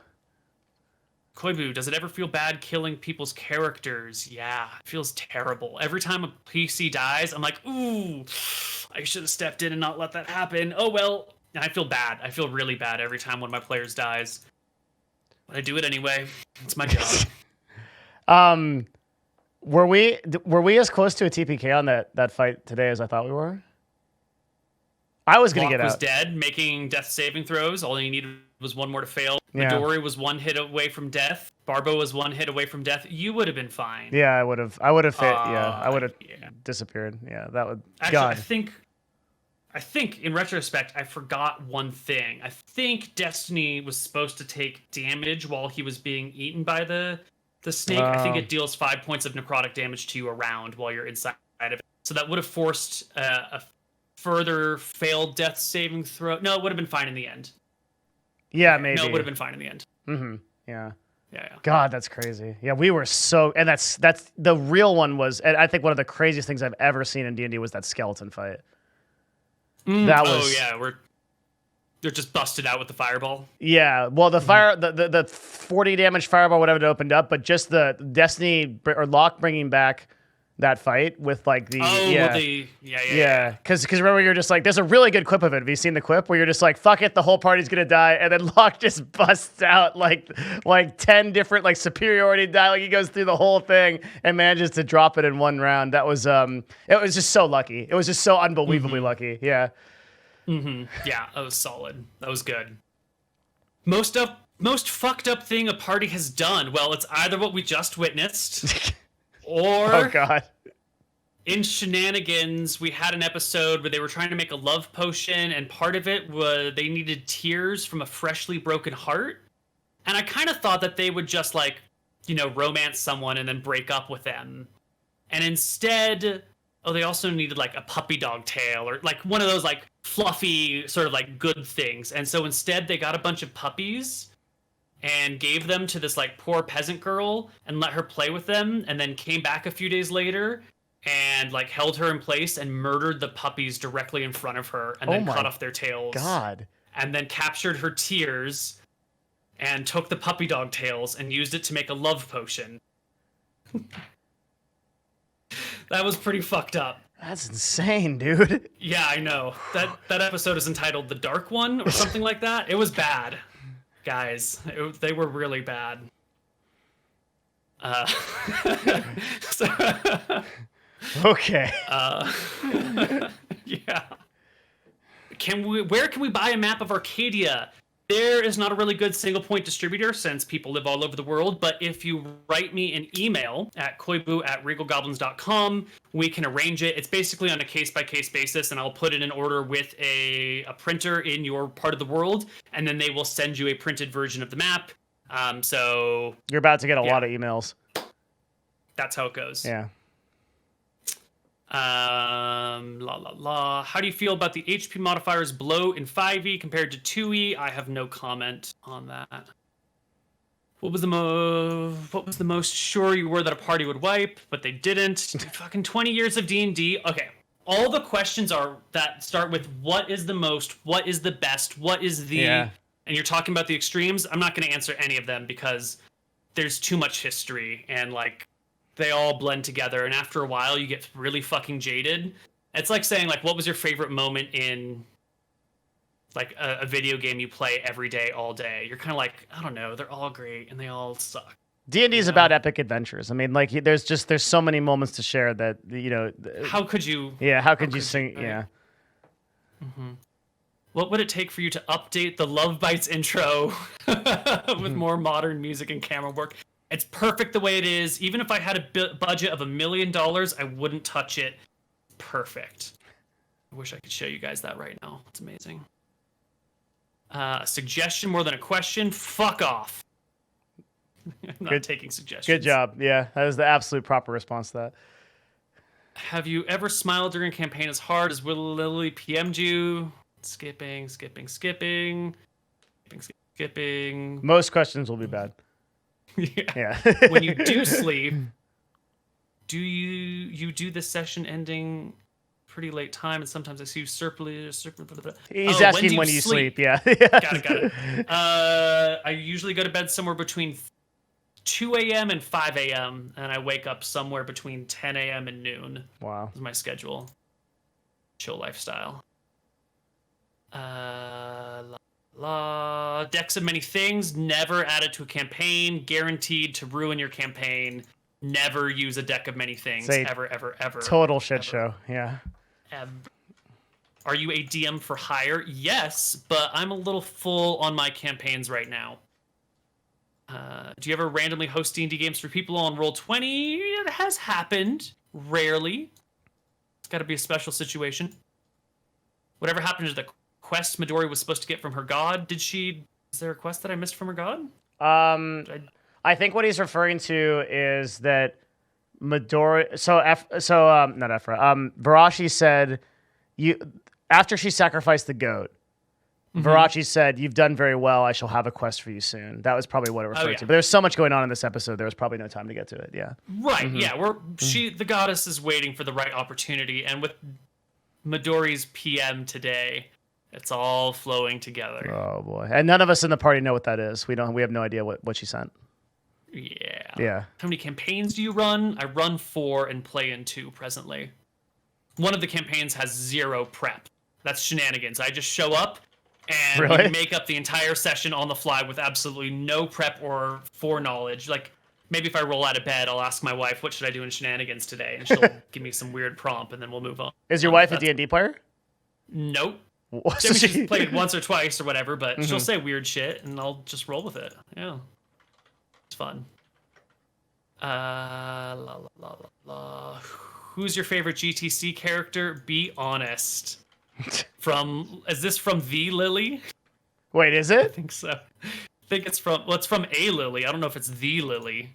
Koibu, does it ever feel bad killing people's characters? Yeah, it feels terrible. Every time a PC dies, I'm like, ooh, I should have stepped in and not let that happen. Oh well. And I feel bad. I feel really bad every time one of my players dies. But I do it anyway. It's my job. Were we as close to a TPK on that fight today as I thought we were? I was gonna Locke get was out. dead, making death saving throws. All you needed was 1 more to fail. Yeah. Midori was 1 hit away from death. Barbo was 1 hit away from death. You would have been fine. Yeah, I would have fit. Yeah, I would have disappeared. Yeah, that would. Actually, God. I think in retrospect, I forgot one thing. I think Destiny was supposed to take damage while he was being eaten by the snake. I think it deals 5 points of necrotic damage to you around while you're inside of it. So that would have forced a further failed death saving throw. No, it would have been fine in the end. Yeah, maybe. No, it would have been fine in the end. Mm-hmm. Yeah. Yeah. God, that's crazy. Yeah, we were so, and that's the real one was, and I think one of the craziest things I've ever seen in D&D was that skeleton fight. That was. Oh yeah, they're just busted out with the fireball. Yeah, well, the fire, the 40 damage fireball, whatever it opened up, but just the Destiny or Locke bringing back that fight with like the yeah. Because remember you're just like, there's a really good clip of it. Have you seen the clip where you're just like, fuck it, the whole party's gonna die, and then Locke just busts out like 10 different like superiority die, like he goes through the whole thing and manages to drop it in 1 round. That was it was just so lucky. It was just so unbelievably lucky. Yeah. Yeah, that was solid. That was good. Most fucked up thing a party has done. Well, it's either what we just witnessed. Or oh God. In Shenanigans, we had an episode where they were trying to make a love potion, and part of it was they needed tears from a freshly broken heart. And I kind of thought that they would just like, romance someone and then break up with them. And instead, they also needed like a puppy dog tail or like one of those like fluffy sort of like good things. And so instead they got a bunch of puppies and gave them to this like poor peasant girl and let her play with them, and then came back a few days later and like held her in place and murdered the puppies directly in front of her, and then cut off their tails. God. And then captured her tears and took the puppy dog tails and used it to make a love potion. That was pretty fucked up. That's insane, dude. Yeah, I know. That episode is entitled The Dark One or something like that. It was bad. Guys, they were really bad. Okay. Yeah. Where can we buy a map of Arcadia? There is not a really good single point distributor since people live all over the world, but if you write me an email at koibu@regalgoblins.com, we can arrange it. It's basically on a case-by-case basis, and I'll put it in order with a printer in your part of the world, and then they will send you a printed version of the map. So you're about to get a lot of emails. That's how it goes. Yeah. How do you feel about the HP modifiers below in 5e compared to 2e? I have no comment on that. What was the most sure you were that a party would wipe, but they didn't? Fucking 20 years of D&D. Okay, all the questions that start with what is the most, what is the best, what is the, and you're talking about the extremes. I'm not going to answer any of them because there's too much history and like they all blend together, and after a while you get really fucking jaded. It's like saying like, what was your favorite moment in like a video game you play every day, all day? You're kind of like, I don't know, they're all great and they all suck. D&D is about epic adventures. I mean, like there's so many moments to share that How could you? Yeah, how could you sing? Right? Yeah. Mm-hmm. What would it take for you to update the Love Bites intro with more modern music and camera work? It's perfect the way it is. Even if I had a budget of $1 million, I wouldn't touch it. Perfect. I wish I could show you guys that right now. It's amazing. A suggestion more than a question? Fuck off. I'm not taking suggestions. Good job. Yeah, that was the absolute proper response to that. Have you ever smiled during a campaign as hard as Will Lily PM'd you? Skipping. Most questions will be bad. Yeah. When you do sleep, do you do the session ending pretty late time, and sometimes I see surplus. He's asking when you sleep. Yeah. Got it. I usually go to bed somewhere between 2 a.m. and 5 a.m., and I wake up somewhere between 10 a.m. and noon. Wow. Is my schedule. Chill lifestyle. Decks of many things, never added to a campaign, guaranteed to ruin your campaign. Never use a deck of many things, ever. Total shit show, yeah. Are you a DM for hire? Yes, but I'm a little full on my campaigns right now. Do you ever randomly host D&D games for people on Roll20? It has happened. Rarely. It's got to be a special situation. Whatever happened to the quest Midori was supposed to get from her god? Is there a quest that I missed from her god? I think what he's referring to is that Midori. Not Ephra. Varashi said, after she sacrificed the goat, Varachi said, "You've done very well. I shall have a quest for you soon." That was probably what it referred to. But there's so much going on in this episode. There was probably no time to get to it. Yeah. Right. Yeah. The goddess is waiting for the right opportunity, and with Midori's PM today, it's all flowing together. Oh boy! And none of us in the party know what that is. We have no idea what she sent. Yeah. Yeah. How many campaigns do you run? I run 4 and play in 2 presently. One of the campaigns has 0 prep. That's shenanigans. I just show up and we make up the entire session on the fly with absolutely no prep or foreknowledge. Like, maybe if I roll out of bed, I'll ask my wife, what should I do in shenanigans today? And she'll give me some weird prompt, and then we'll move on. Is your wife a D&D player? Nope. So she's played once or twice or whatever, but she'll say weird shit, and I'll just roll with it. Yeah. It's fun. Who's your favorite GTC character? Be honest. Is this from The Lily? Wait, is it? I think so. I think it's from A Lily. I don't know if it's The Lily.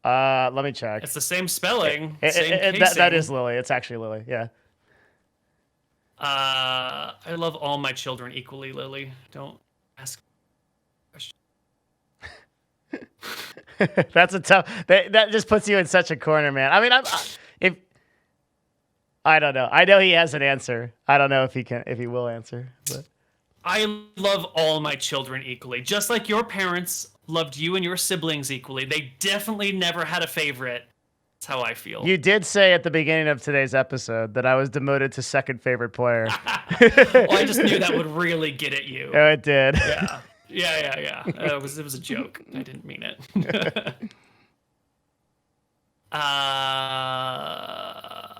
Let me check. It's the same spelling. That is Lily. It's actually Lily. Yeah. I love all my children equally, Lily. Don't ask questions. That's a tough. That just puts you in such a corner, man. I mean, I don't know. I know he has an answer. I don't know if he will answer. But I love all my children equally, just like your parents loved you and your siblings equally. They definitely never had a favorite. That's how I feel. You did say at the beginning of today's episode that I was demoted to second favorite player. Well, I just knew that would really get at you. Oh, it did. Yeah. It was a joke. I didn't mean it.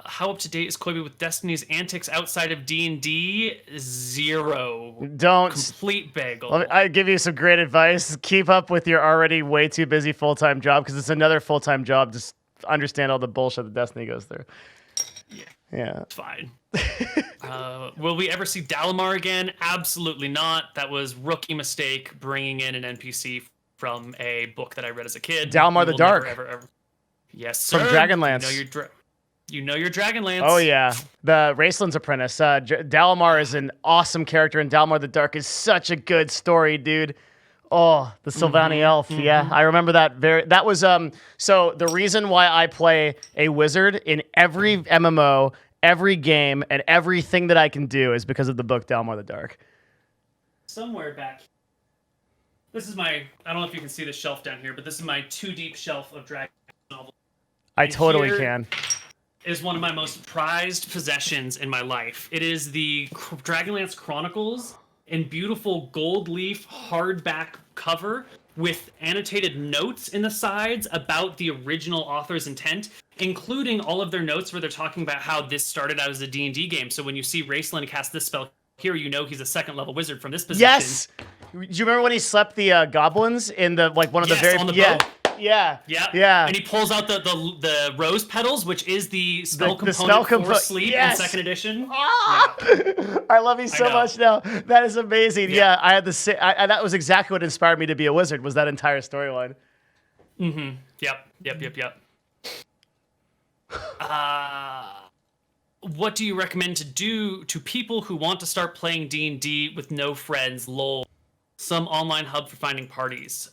How up to date is Koibu with Destiny's antics outside of D&D? 0. Don't. Complete bagel. I give you some great advice. Keep up with your already way too busy full-time job, because it's another full-time job to understand all the bullshit that Destiny goes through. Yeah. It's fine. Will we ever see Dalamar again? Absolutely not. That was rookie mistake, bringing in an NPC from a book that I read as a kid. Dalamar the Dark. Ever. Yes, sir. From Dragonlance. You know your Dragonlance. Oh, yeah. The Raceland's Apprentice. Dalamar is an awesome character, and Dalamar the Dark is such a good story, dude. Oh, the Sylvani Elf. Yeah, I remember that. That was so the reason why I play a wizard in every MMO, every game, and everything that I can do is because of the book Dalamar the Dark. Somewhere back. This is I don't know if you can see the shelf down here, but this is my 2-deep shelf of Dragon novels. I totally can. Is one of my most prized possessions in my life. It is the Dragonlance Chronicles in beautiful gold leaf hardback cover with annotated notes in the sides about the original author's intent, including all of their notes where they're talking about how this started out as a D&D game. So when you see Raceland cast this spell here, you know he's a second level wizard from this position. Yes. Do you remember when he slept the goblins in the one of the very on the boat? Yeah. And he pulls out the rose petals, which is the spell component for sleep in second edition. I love you so much now. That is amazing. Yeah, I had that was exactly what inspired me to be a wizard, was that entire storyline. Mm-hmm. Yep. What do you recommend to do to people who want to start playing D&D with no friends? LOL. Some online hub for finding parties.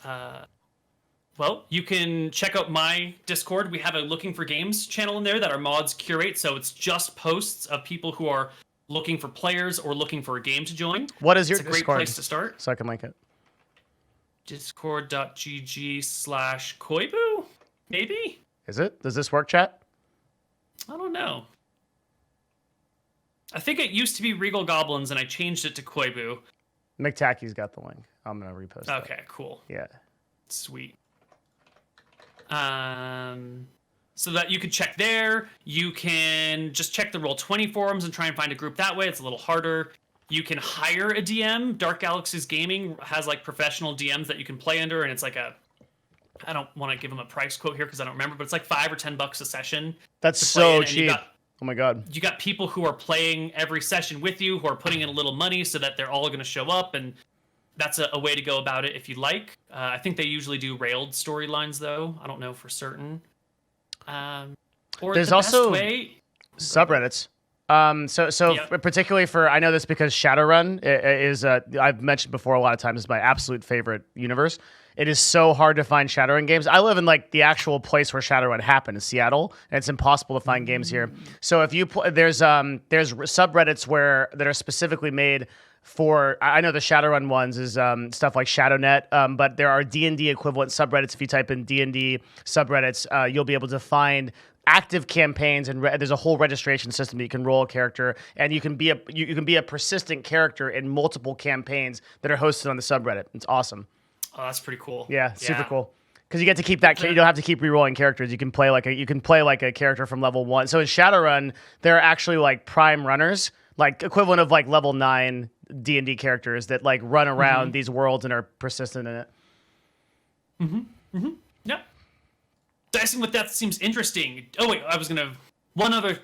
Well, you can check out my Discord. We have a Looking for Games channel in there that our mods curate, so it's just posts of people who are looking for players or looking for a game to join. What is your It's a great Discord? place to start. So I can link it. Discord.gg/Koibu? Maybe? Is it? Does this work, chat? I don't know. I think it used to be Regal Goblins, and I changed it to Koibu. McTacky's got the link. I'm going to repost it. Okay, cool. Yeah. Sweet. So that you could check there. You can just check the Roll20 forums and try and find a group that way. It's a little harder. You can hire a DM. Dark Galaxies Gaming has like professional DMs that you can play under, and it's like I don't want to give them a price quote here because I don't remember, but it's like $5 or $10 a session. That's so cheap. Oh my god. You got people who are playing every session with you, who are putting in a little money so that they're all going to show up, and that's a way to go about it if you like. I think they usually do railed storylines, though. I don't know for certain. Or there's the also best way, subreddits. Yep. Particularly for, I know this because Shadowrun is, I've mentioned before a lot of times, is my absolute favorite universe. It is so hard to find Shadowrun games. I live in like the actual place where Shadowrun happened in Seattle, and it's impossible to find games here. So if you there's subreddits that are specifically made for, I know the Shadowrun ones is stuff like ShadowNet, but there are D&D equivalent subreddits. If you type in D&D subreddits, you'll be able to find active campaigns, and there's a whole registration system that you can roll a character, and you can be a persistent character in multiple campaigns that are hosted on the subreddit. It's awesome. Oh, that's pretty cool. Yeah, super cool. Because you get to keep that. You don't have to keep rerolling characters. You can play like a character from level 1. So in Shadowrun, there are actually like prime runners, like equivalent of like level 9 D&D characters that like run around these worlds and are persistent in it. Yep. Dicing with Death seems interesting. Oh wait, one other.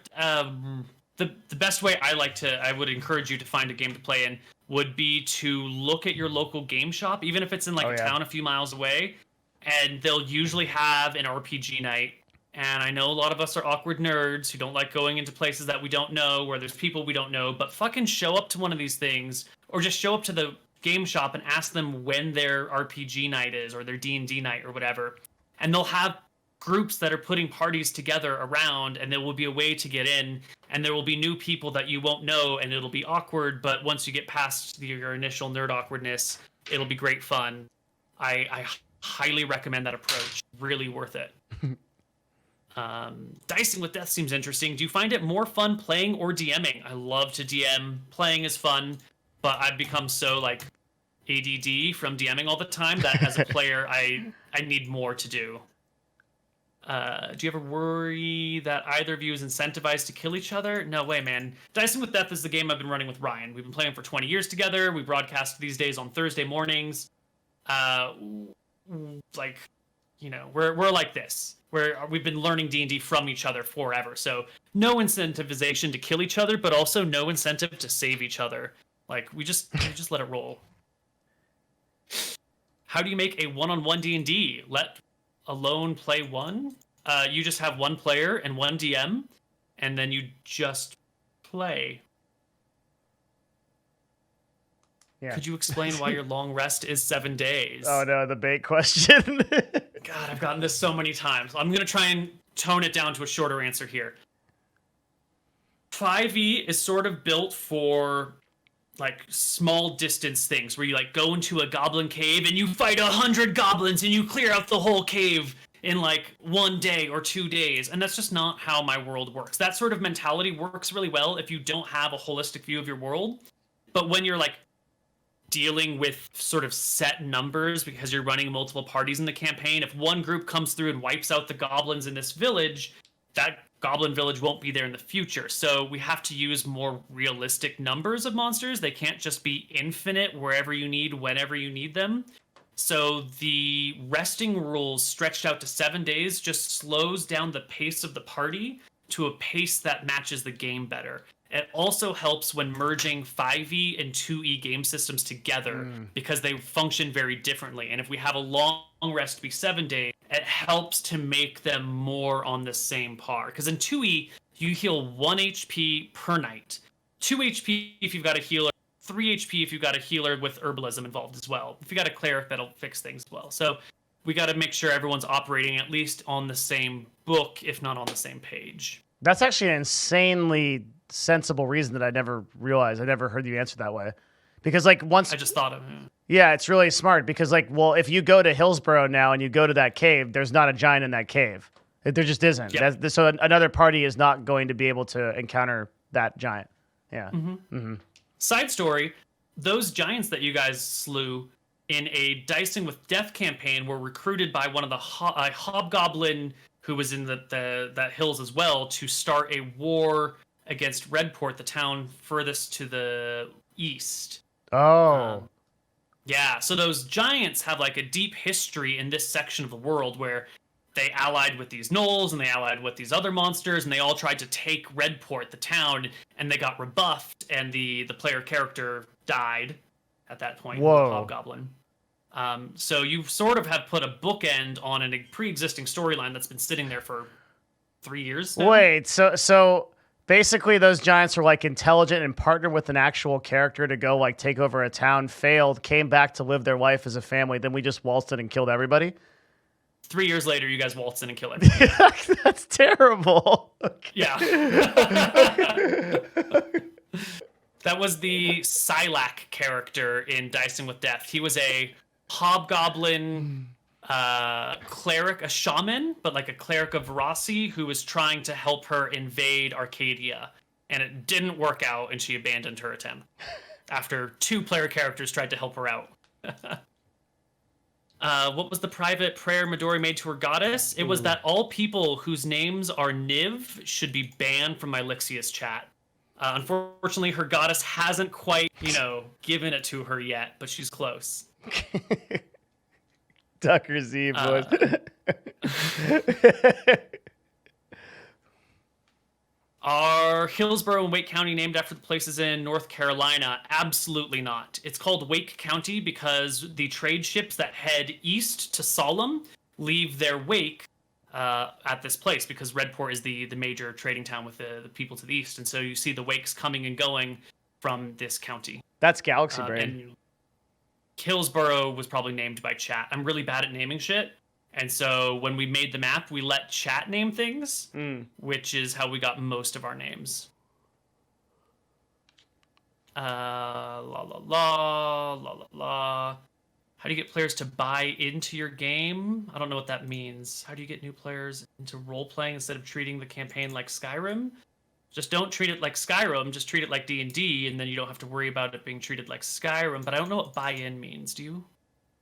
The best way I would encourage you to find a game to play in would be to look at your local game shop, even if it's in like town a few miles away, and they'll usually have an RPG night. And I know a lot of us are awkward nerds who don't like going into places that we don't know, where there's people we don't know, but fucking show up to one of these things, or just show up to the game shop and ask them when their RPG night is, or their D&D night, or whatever. And they'll have groups that are putting parties together around, and there will be a way to get in, and there will be new people that you won't know, and it'll be awkward, but once you get past your initial nerd awkwardness, it'll be great fun. I highly recommend that approach. Really worth it. Dicing with Death seems interesting. Do you find it more fun playing or DMing? I love to DM. Playing is fun, but I've become so like ADD from DMing all the time that as a player, I need more to do. Do you ever worry that either of you is incentivized to kill each other? No way, man. Dicing with Death is the game I've been running with Ryan. We've been playing for 20 years together. We broadcast these days on Thursday mornings. We're like this. We've been learning D&D from each other forever. So no incentivization to kill each other, but also no incentive to save each other. Like we just let it roll. How do you make a one-on-one D&D? Let alone play one? You just have one player and one DM, and then you just play. Yeah. Could you explain why your long rest is 7 days? Oh no, the bait question. God, I've gotten this so many times. I'm going to try and tone it down to a shorter answer here. 5e is sort of built for like small distance things where you like go into a goblin cave and you fight 100 goblins and you clear out the whole cave in like 1 day or 2 days. And that's just not how my world works. That sort of mentality works really well if you don't have a holistic view of your world. But when you're like dealing with sort of set numbers because you're running multiple parties in the campaign, if one group comes through and wipes out the goblins in this village, that goblin village won't be there in the future. So we have to use more realistic numbers of monsters. They can't just be infinite wherever you need, whenever you need them. So the resting rules stretched out to 7 days just slows down the pace of the party to a pace that matches the game better. It also helps when merging 5e and 2e game systems together because they function very differently. And if we have a long rest be 7 days, it helps to make them more on the same par. Because in 2e, you heal 1 HP per night. 2 HP if you've got a healer, 3 HP if you've got a healer with herbalism involved as well. If you got a cleric, that'll fix things as well. So we got to make sure everyone's operating at least on the same book, if not on the same page. That's actually an insanely sensible reason that I never realized. I never heard you answer that way. Because like once I just thought of it. Yeah, it's really smart because like, well, if you go to Hillsborough now and you go to that cave, there's not a giant in that cave. There just isn't. Yep. So another party is not going to be able to encounter that giant. Yeah. Side story, those giants that you guys slew in a Dicing with Death campaign were recruited by one of the hobgoblin who was in that hills as well to start a war against Redport, the town furthest to the east. Oh. Yeah, so those giants have like a deep history in this section of the world where they allied with these gnolls and they allied with these other monsters and they all tried to take Redport, the town, and they got rebuffed and the player character died at that point. Whoa. The hobgoblin. So you sort of have put a bookend on a pre-existing storyline that's been sitting there for 3 years now. Wait, so basically those giants were like intelligent and partnered with an actual character to go like take over a town, failed, came back to live their life as a family, then we just waltzed in and killed everybody? 3 years later, you guys waltz in and kill everybody. That's terrible. Okay. Yeah. That was the Silac character in Dicing with Death. He was a hobgoblin cleric, a shaman, but like a cleric of Rossi who was trying to help her invade Arcadia. And it didn't work out, and she abandoned her attempt after 2 player characters tried to help her out. What was the private prayer Midori made to her goddess? It was that all people whose names are Niv should be banned from my Lixia's chat. Unfortunately, her goddess hasn't quite, given it to her yet, but she's close. Tucker Z, boys. Are Hillsborough and Wake County named after the places in North Carolina? Absolutely not. It's called Wake County because the trade ships that head east to Solemn leave their wake at this place because Redport is the major trading town with the people to the east. And so you see the wakes coming and going from this county. That's Galaxy Brain. And Hillsborough was probably named by chat. I'm really bad at naming shit. And so when we made the map, we let chat name things, which is how we got most of our names. La la la, la la la. How do you get players to buy into your game? I don't know what that means. How do you get new players into role-playing instead of treating the campaign like Skyrim? Just don't treat it like Skyrim, just treat it like D&D, and then you don't have to worry about it being treated like Skyrim. But I don't know what buy-in means. Do you,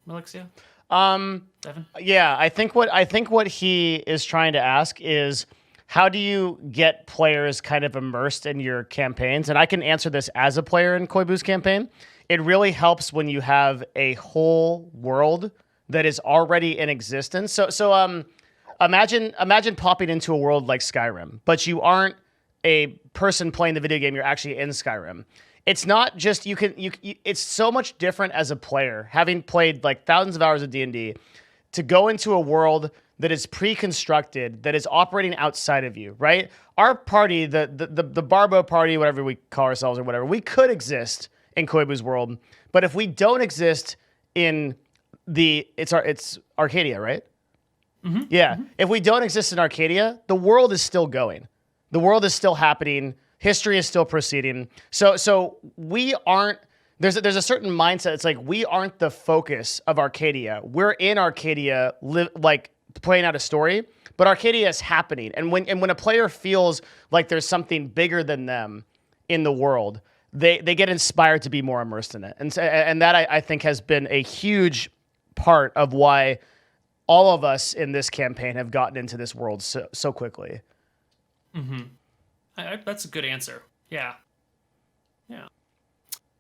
Alexia? Devin? Yeah, I think what he is trying to ask is how do you get players kind of immersed in your campaigns? And I can answer this as a player in Koibu's campaign. It really helps when you have a whole world that is already in existence. So imagine popping into a world like Skyrim, but you aren't a person playing the video game, you're actually in Skyrim. It's not just it's so much different as a player, having played like thousands of hours of D&D, to go into a world that is pre-constructed, that is operating outside of you, right? Our party, the Barbo party, whatever we call ourselves or whatever, we could exist in Koibu's world, but if we don't exist in it's Arcadia, right? Mm-hmm. Yeah. Mm-hmm. If we don't exist in Arcadia, the world is still going. The world is still happening. History is still proceeding. So we aren't, there's a certain mindset. It's like, we aren't the focus of Arcadia. We're in Arcadia, like playing out a story, but Arcadia is happening. And when a player feels like there's something bigger than them in the world, they get inspired to be more immersed in it. And that I think has been a huge part of why all of us in this campaign have gotten into this world so quickly. Mm-hmm. That's a good answer. Yeah.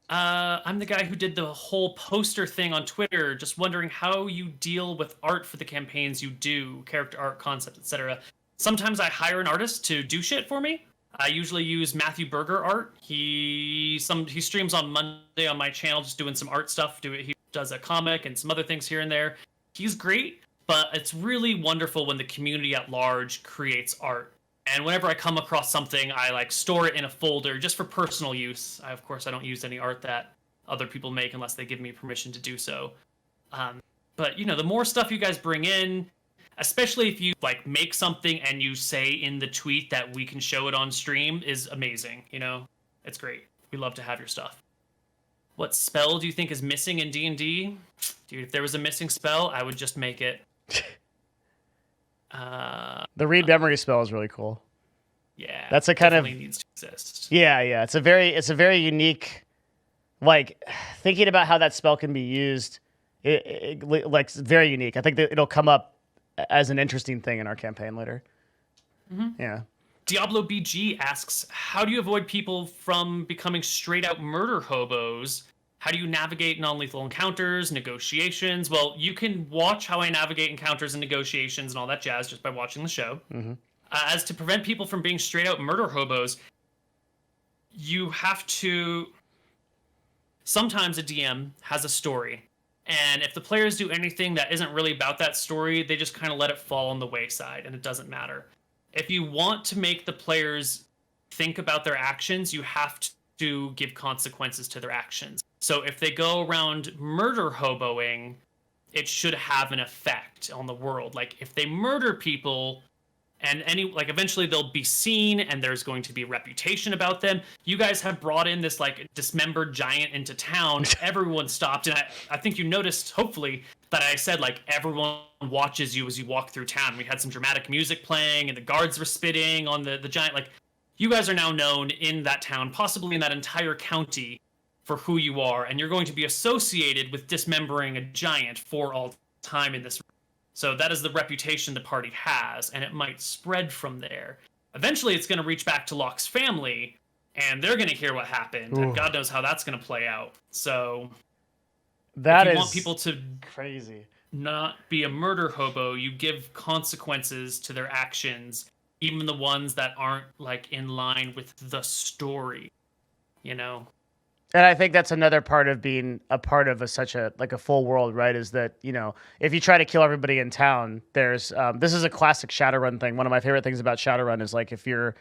I'm the guy who did the whole poster thing on Twitter, just wondering how you deal with art for the campaigns you do, character art, concept, etc. Sometimes I hire an artist to do shit for me. I usually use Matthew Berger art. He streams on Monday on my channel, just doing some art stuff. He does a comic and some other things here and there. He's great, but it's really wonderful when the community at large creates art. And whenever I come across something, I store it in a folder just for personal use. Of course, I don't use any art that other people make unless they give me permission to do so. But the more stuff you guys bring in, especially if you like make something and you say in the tweet that we can show it on stream, is amazing. It's great. We love to have your stuff. What spell do you think is missing in D&D? Dude, if there was a missing spell, I would just make it. The read memory spell is really cool. Yeah, that's a kind of needs to exist. Yeah. It's a very unique. Like thinking about how that spell can be used, like very unique. I think that it'll come up as an interesting thing in our campaign later. Mm-hmm. Yeah. Diablo BG asks, how do you avoid people from becoming straight out murder hobos? How do you navigate non-lethal encounters, negotiations? Well, you can watch how I navigate encounters and negotiations and all that jazz just by watching the show. Mm-hmm. As to prevent people from being straight out murder hobos, you have to... Sometimes a DM has a story, and if the players do anything that isn't really about that story, they just kind of let it fall on the wayside, and it doesn't matter. If you want to make the players think about their actions, you have to give consequences to their actions. So if they go around murder hoboing, it should have an effect on the world. Like if they murder people and eventually they'll be seen and there's going to be a reputation about them. You guys have brought in this like dismembered giant into town. Everyone stopped. And I think you noticed, hopefully, that I said like everyone watches you as you walk through town. We had some dramatic music playing and the guards were spitting on the giant. Like you guys are now known in that town, possibly in that entire county, for who you are. And you're going to be associated with dismembering a giant for all time in this. So that is the reputation the party has, and it might spread from there. Eventually, it's going to reach back to Locke's family, and they're going to hear what happened, and God knows how that's going to play out. So that if you is want people to crazy. Not be a murder hobo, you give consequences to their actions, even the ones that aren't like in line with the story, And I think that's another part of being a part of such a full world, right? Is that, if you try to kill everybody in town, there's this is a classic Shadowrun thing. One of my favorite things about Shadowrun is like if you're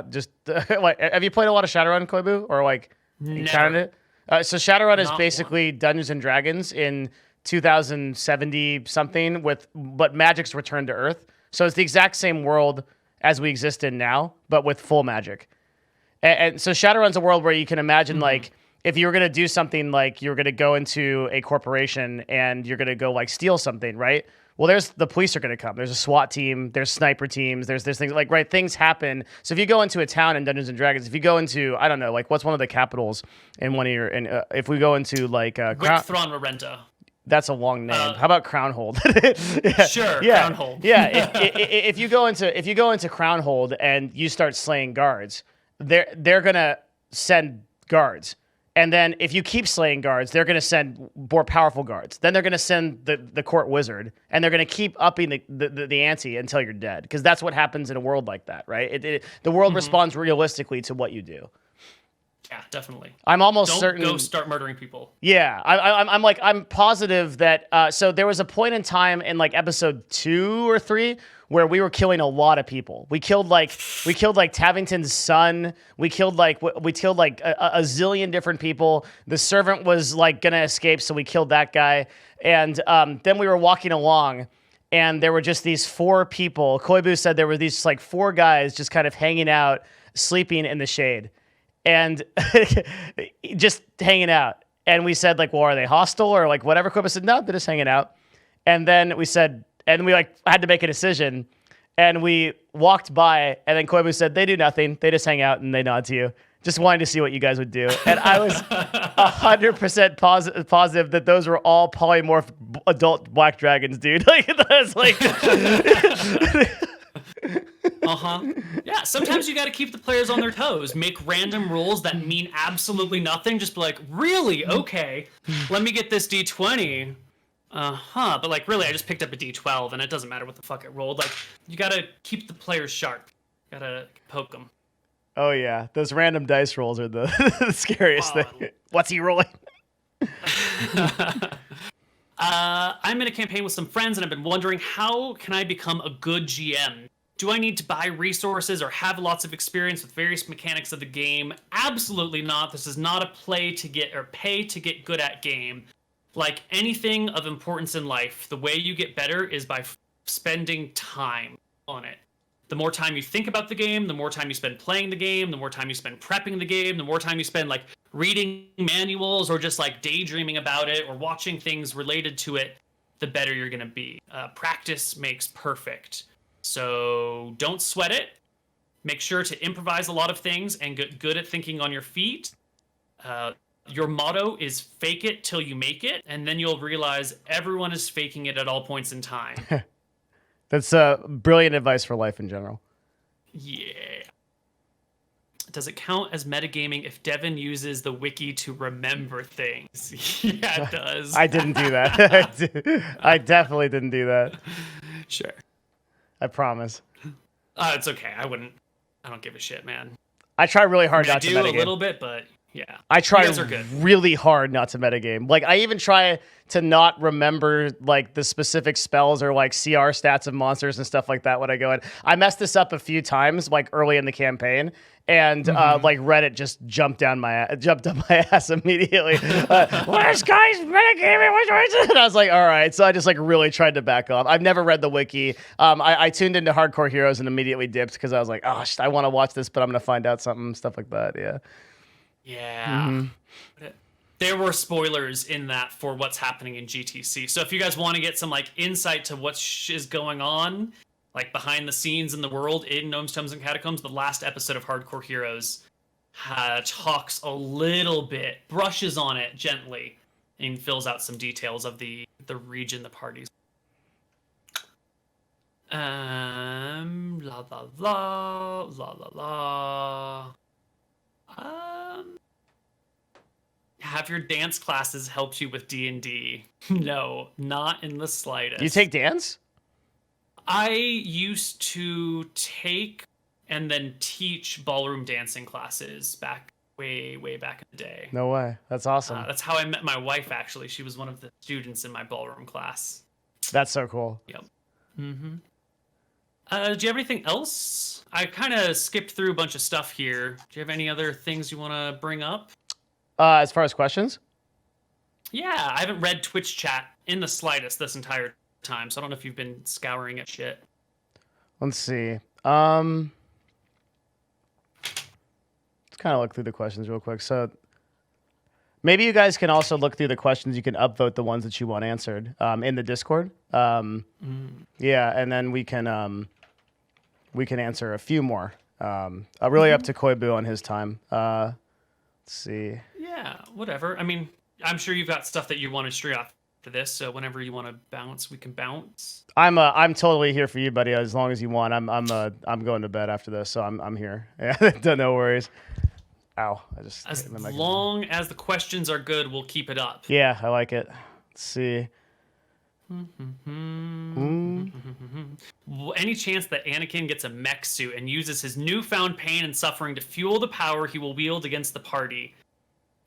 just like, have you played a lot of Shadowrun, Koibu, or like encountered it? So Shadowrun is basically Dungeons and Dragons in 2070 something but magic's returned to Earth. So it's the exact same world as we exist in now, but with full magic. And so Shadowrun's a world where you can imagine like, if you were going to do something like you're going to go into a corporation and you're going to go like steal something, right? Well, the police are going to come. There's a SWAT team. There's sniper teams. There's things like, right, things happen. So if you go into a town in Dungeons and Dragons, if you go into, I don't know, like what's one of the capitals in one of your, if we go into like Wicthron Rarenta. That's a long name. How about Crownhold? Yeah. Sure, yeah. Crownhold. Yeah, if you go into Crownhold and you start slaying guards, they're gonna send guards. And then if you keep slaying guards, they're going to send more powerful guards. Then they're going to send the court wizard, and they're going to keep upping the ante until you're dead. Because that's what happens in a world like that, right? The world responds realistically to what you do. Yeah, definitely. I'm almost certain. Don't go start murdering people. Yeah, I'm positive that. So there was a point in time in like episode 2 or 3 where we were killing a lot of people. We killed like Tavington's son. We killed like a zillion different people. The servant was like gonna escape, so we killed that guy. And then we were walking along, and there were just these 4 people. Koibu said there were these like 4 guys just kind of hanging out, sleeping in the shade, and just hanging out. And we said like, well, are they hostile or like whatever? Koibu said, no, they're just hanging out. And then we said. And we like had to make a decision, and we walked by, and then Koibu said, they do nothing. They just hang out and they nod to you. Just wanted to see what you guys would do. And I was 100% positive that those were all polymorph adult black dragons, dude. Like, that's like... Yeah, sometimes you got to keep the players on their toes. Make random rolls that mean absolutely nothing. Just be like, really? Okay, let me get this D20. But like really I just picked up a D12 and it doesn't matter what the fuck it rolled. Like you gotta keep the players sharp. Gotta poke them. Oh yeah, those random dice rolls are the scariest thing. What's he rolling? I'm in a campaign with some friends and I've been wondering how can I become a good GM? Do I need to buy resources or have lots of experience with various mechanics of the game? Absolutely not. This is not a pay to get good at game. like anything of importance in life, the way you get better is by spending time on it. The more time you think about the game, the more time you spend playing the game, the more time you spend prepping the game, the more time you spend like reading manuals or just like daydreaming about it or watching things related to it, the better you're going to be. Practice makes perfect. So don't sweat it. Make sure to improvise a lot of things and get good at thinking on your feet. Your motto is fake it till you make it, and then you'll realize everyone is faking it at all points in time. That's brilliant advice for life in general. Yeah. Does it count as metagaming if Devin uses the wiki to remember things? Yeah, it does. I didn't do that. I definitely didn't do that. Sure. I promise. It's okay. I don't give a shit, man. I try really hard I not to do metagame. a little bit, but yeah. I try You guys are good. really hard not to metagame. Like, I even try to not remember, like, the specific spells or, like, CR stats of monsters and stuff like that when I go in. I messed this up a few times, like, early in the campaign, and, like, Reddit just jumped up my ass immediately. Where's guys metagaming? And I was like, all right. So I just, like, really tried to back off. I've never read the wiki. I tuned into Hardcore Heroes and immediately dipped because I was like, oh, I want to watch this, but I'm going to find out something, stuff like that. Yeah. Yeah. There were spoilers in that for what's happening in GTC. So if you guys want to get some like insight to what is going on, like behind the scenes in the world in Gnomes, Tomes, and Catacombs, the last episode of Hardcore Heroes talks a little bit, brushes on it gently, and fills out some details of the region, the parties. La la la la la la. Have your dance classes helped you with D&D? No, not in the slightest. You take dance? I used to take and then teach ballroom dancing classes way back in the day. No way. That's awesome. That's how I met my wife, actually. She was one of the students in my ballroom class. That's so cool. Yep. Mm-hmm. Do you have anything else? I kind of skipped through a bunch of stuff here. Do you have any other things you want to bring up? As far as questions? Yeah, I haven't read Twitch chat in the slightest this entire time, so I don't know if you've been scouring at shit. Let's see. Let's kind of look through the questions real quick. So maybe you guys can also look through the questions. You can upvote the ones that you want answered in the Discord. Yeah, and then we can answer a few more. Really up to Koibu on his time. Let's see. Yeah, whatever. I mean, I'm sure you've got stuff that you want to straight off for this, so whenever you want to bounce, we can bounce. I'm totally here for you, buddy. As long as you want. I'm going to bed after this, so I'm here. Yeah, no worries. Ow! I just as long as the questions are good, we'll keep it up. Yeah, I like it. Let's see. Any chance that Anakin gets a mech suit and uses his newfound pain and suffering to fuel the power he will wield against the party?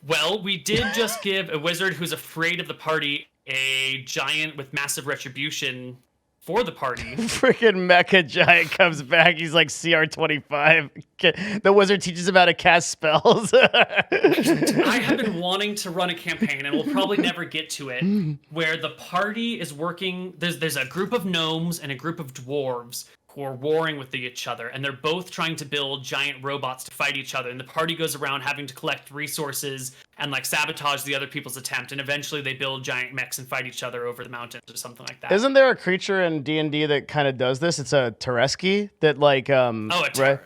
Well, we did just give a wizard who's afraid of the party a giant with massive retribution for the party. Freaking mecha giant comes back. He's like CR25. The wizard teaches him how to cast spells. I have been wanting to run a campaign, and we'll probably never get to it, where the party is working. There's a group of gnomes and a group of dwarves who are warring with each other, and they're both trying to build giant robots to fight each other, and the party goes around having to collect resources and like sabotage the other people's attempt, and eventually they build giant mechs and fight each other over the mountains or something like that. Isn't there a creature in D&D that kind of does this? It's a Tereski that like right?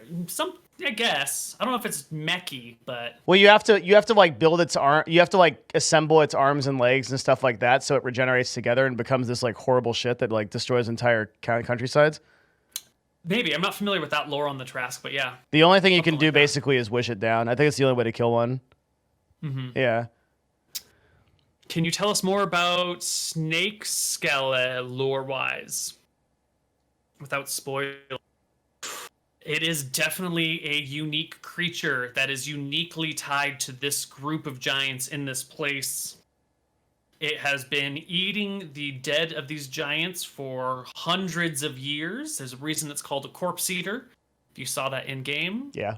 I guess. I don't know if it's mechy, but well, you have to like build its arm. You have to like assemble its arms and legs and stuff like that, so it regenerates together and becomes this like horrible shit that like destroys entire countrysides. Maybe. I'm not familiar with that lore on the Trask, but yeah. The only thing you can do basically is wish it down. I think it's the only way to kill one. Mm-hmm. Yeah. Can you tell us more about Snake Skele lore-wise? Without spoiling. It is definitely a unique creature that is uniquely tied to this group of giants in this place. It has been eating the dead of these giants for hundreds of years. There's a reason it's called a corpse eater. If you saw that in game. Yeah.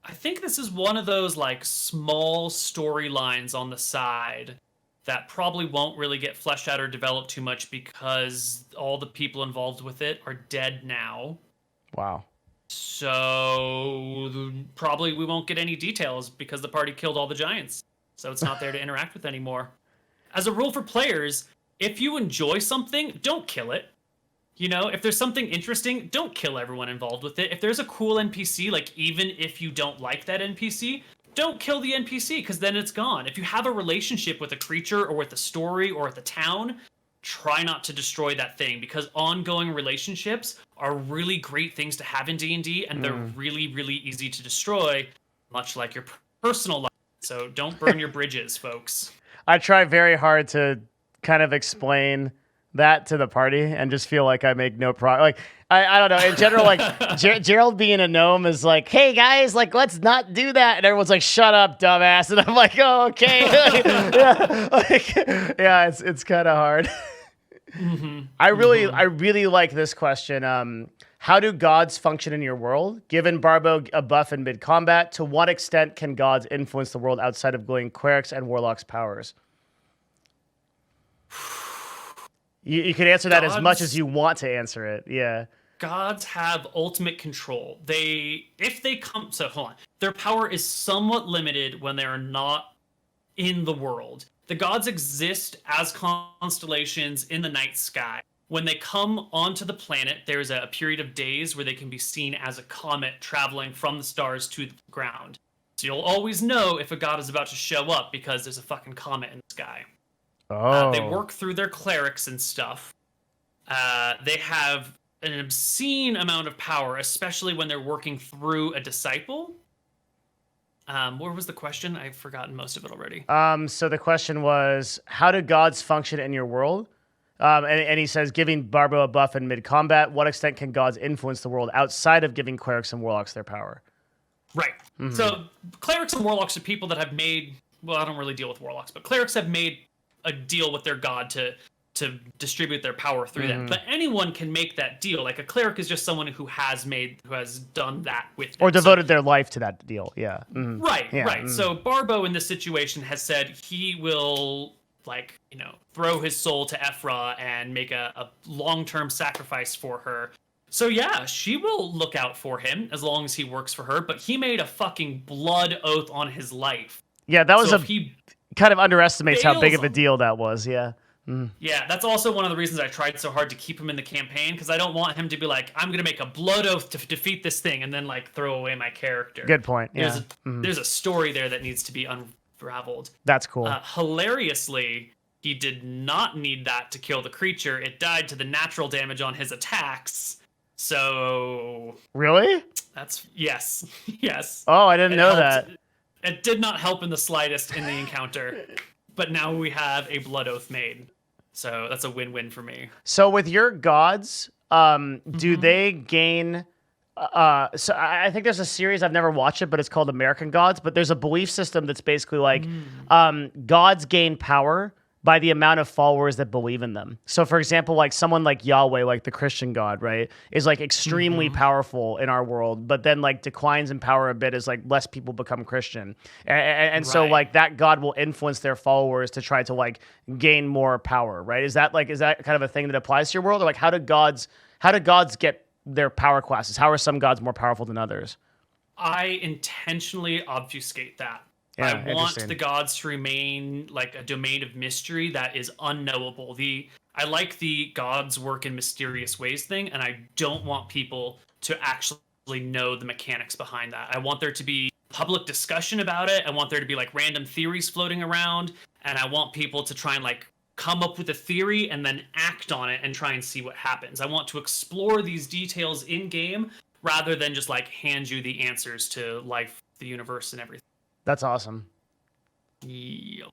I think this is one of those like small storylines on the side that probably won't really get fleshed out or developed too much because all the people involved with it are dead now. Wow. So probably we won't get any details because the party killed all the giants. So it's not there to interact with anymore. As a rule for players, if you enjoy something, don't kill it. You know, if there's something interesting, don't kill everyone involved with it. If there's a cool NPC, like even if you don't like that NPC, don't kill the NPC because then it's gone. If you have a relationship with a creature or with a story or with a town, try not to destroy that thing because ongoing relationships are really great things to have in D&D and they're really, really easy to destroy, much like your personal life. So don't burn your bridges, folks. I try very hard to kind of explain that to the party and just feel like I make no progress. Like, I don't know. In general, like, Gerald being a gnome is like, hey, guys, like, let's not do that. And everyone's like, shut up, dumbass. And I'm like, oh, okay. Yeah, it's kind of hard. I really like this question. How do gods function in your world? Given Barbo a buff in mid-combat, to what extent can gods influence the world outside of glowing clerics and warlocks' powers? You can answer that as much as you want to answer it. Yeah. Gods have ultimate control. Hold on. Their power is somewhat limited when they are not in the world. The gods exist as constellations in the night sky. When they come onto the planet, there's a period of days where they can be seen as a comet traveling from the stars to the ground. So you'll always know if a god is about to show up because there's a fucking comet in the sky. They work through their clerics and stuff. They have an obscene amount of power, especially when they're working through a disciple. What was the question? I've forgotten most of it already. So the question was, how do gods function in your world? And he says, giving Barbo a buff in mid-combat, what extent can gods influence the world outside of giving clerics and warlocks their power? Right. So clerics and warlocks are people that have made, well, I don't really deal with warlocks, but clerics have made a deal with their god to distribute their power through them. But anyone can make that deal. Like a cleric is just someone who has done that with them. Or devoted their life to that deal. Yeah. Right. So Barbo in this situation has said he will throw his soul to Ephra and make a long-term sacrifice for her. So yeah, she will look out for him as long as he works for her, but he made a fucking blood oath on his life. Yeah, that was kind of underestimates how big of a deal that was. Yeah. Yeah, that's also one of the reasons I tried so hard to keep him in the campaign, because I don't want him to be like, I'm going to make a blood oath to defeat this thing and then throw away my character. Good point. Yeah. There's a story there that needs to be unraveled. That's cool. Hilariously, he did not need that to kill the creature. It died to the natural damage on his attacks. So... Really? Yes. Yes. Oh, I didn't know that. It did not help in the slightest in the encounter, but now we have a blood oath made. So that's a win-win for me. So with your gods, do they gain... so I think there's a series, I've never watched it, but it's called American Gods, but there's a belief system that's basically like gods gain power by the amount of followers that believe in them. So for example, like someone like Yahweh, like the Christian God, right, is like extremely powerful in our world, but then like declines in power a bit as like less people become Christian. And so like that God will influence their followers to try to like gain more power, right? Is that kind of a thing that applies to your world? Or like how do gods get their power classes? How are some gods more powerful than others? I intentionally obfuscate that. Yeah, I want the gods to remain like a domain of mystery that is unknowable. I like the gods work in mysterious ways thing, and I don't want people to actually know the mechanics behind that. I want there to be public discussion about it. I want there to be like random theories floating around, and I want people to try and like come up with a theory and then act on it and try and see what happens. I want to explore these details in game rather than just like hand you the answers to life, the universe, and everything. That's awesome. Yep.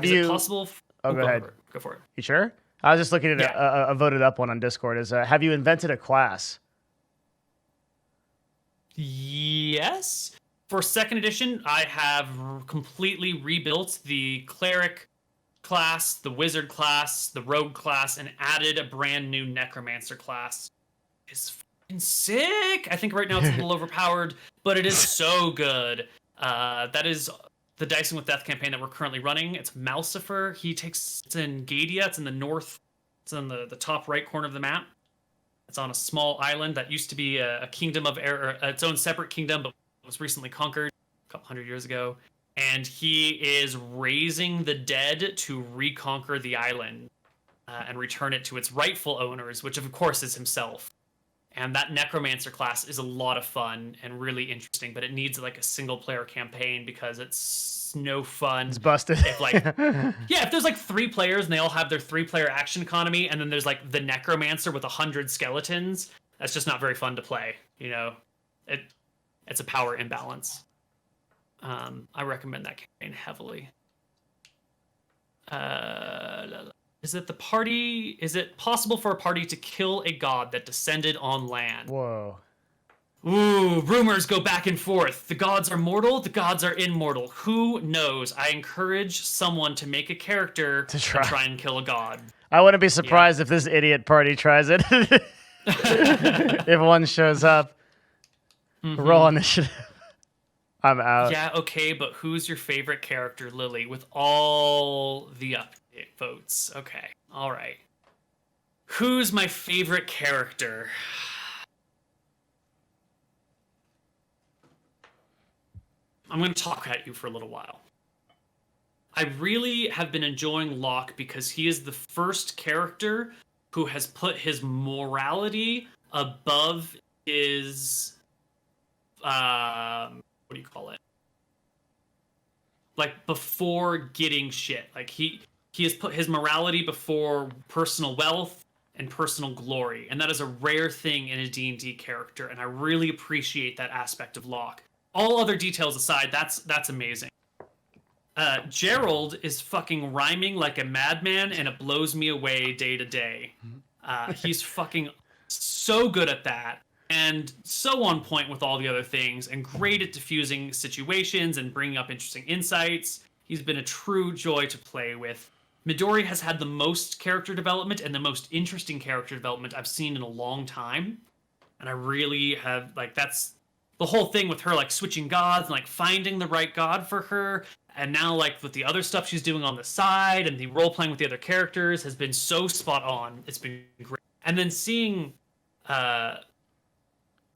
Is it possible? Go ahead. Go for it. You sure? I was just looking at a voted up one on Discord. Have you invented a class? Yes. For second edition, I have completely rebuilt the cleric class, the wizard class, the rogue class, and added a brand new necromancer class. It's fucking sick. I think right now it's a little overpowered, but it is so good. That is the Dicing with Death campaign that we're currently running. It's Malcifer. It's in Gadia. It's in the north. It's in the top right corner of the map. It's on a small island that used to be a kingdom of air, its own separate kingdom, but was recently conquered a couple hundred years ago. And he is raising the dead to reconquer the island and return it to its rightful owners, which of course is himself. And that Necromancer class is a lot of fun and really interesting, but it needs like a single player campaign because it's no fun. It's busted. If like, yeah, if there's like 3 players and they all have their 3-player action economy, and then there's like the Necromancer with 100 skeletons, that's just not very fun to play. You know, it's a power imbalance. I recommend that campaign heavily. Is it possible for a party to kill a god that descended on land? Whoa. Ooh, rumors go back and forth. The gods are mortal, the gods are immortal. Who knows? I encourage someone to make a character to try and kill a god. I wouldn't be surprised if this idiot party tries it. If one shows up. Roll initiative. I'm out. Yeah, okay, but who's your favorite character, Lily? With all the update votes. Okay, all right. Who's my favorite character? I'm going to talk at you for a little while. I really have been enjoying Locke because he is the first character who has put his morality above his... what do you call it? Like before getting shit. Like he has put his morality before personal wealth and personal glory, and that is a rare thing in a D&D character, and I really appreciate that aspect of Locke. All other details aside, that's amazing. Gerald is fucking rhyming like a madman, and it blows me away day to day. He's fucking so good at that. And so on point with all the other things, and great at diffusing situations and bringing up interesting insights. He's been a true joy to play with. Midori has had the most character development and the most interesting character development I've seen in a long time. And I really have, like, that's the whole thing with her, like, switching gods and, like, finding the right god for her. And now, like, with the other stuff she's doing on the side and the role-playing with the other characters has been so spot on. It's been great. And then seeing...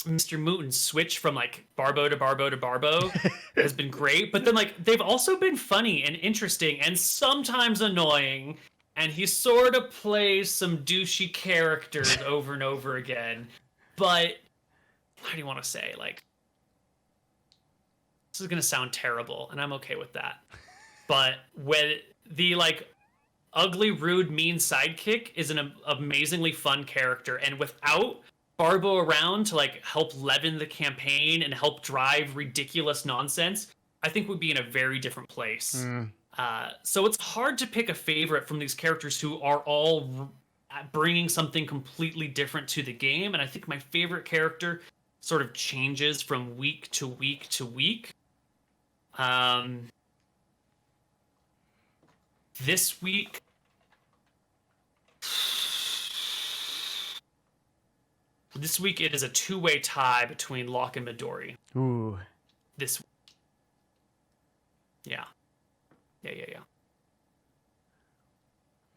Mr. Mooten switch from like Barbo to Barbo to Barbo has been great, but then like they've also been funny and interesting and sometimes annoying, and he sort of plays some douchey characters over and over again. But how do you want to say, like, this is gonna sound terrible, and I'm okay with that. But when the like ugly, rude, mean sidekick is an amazingly fun character, and without Barbo around to like help leaven the campaign and help drive ridiculous nonsense, I think we'd be in a very different place. So it's hard to pick a favorite from these characters who are all bringing something completely different to the game. And I think my favorite character sort of changes from week to week to week. This week, it is a 2-way tie between Locke and Midori. Ooh. This. Yeah.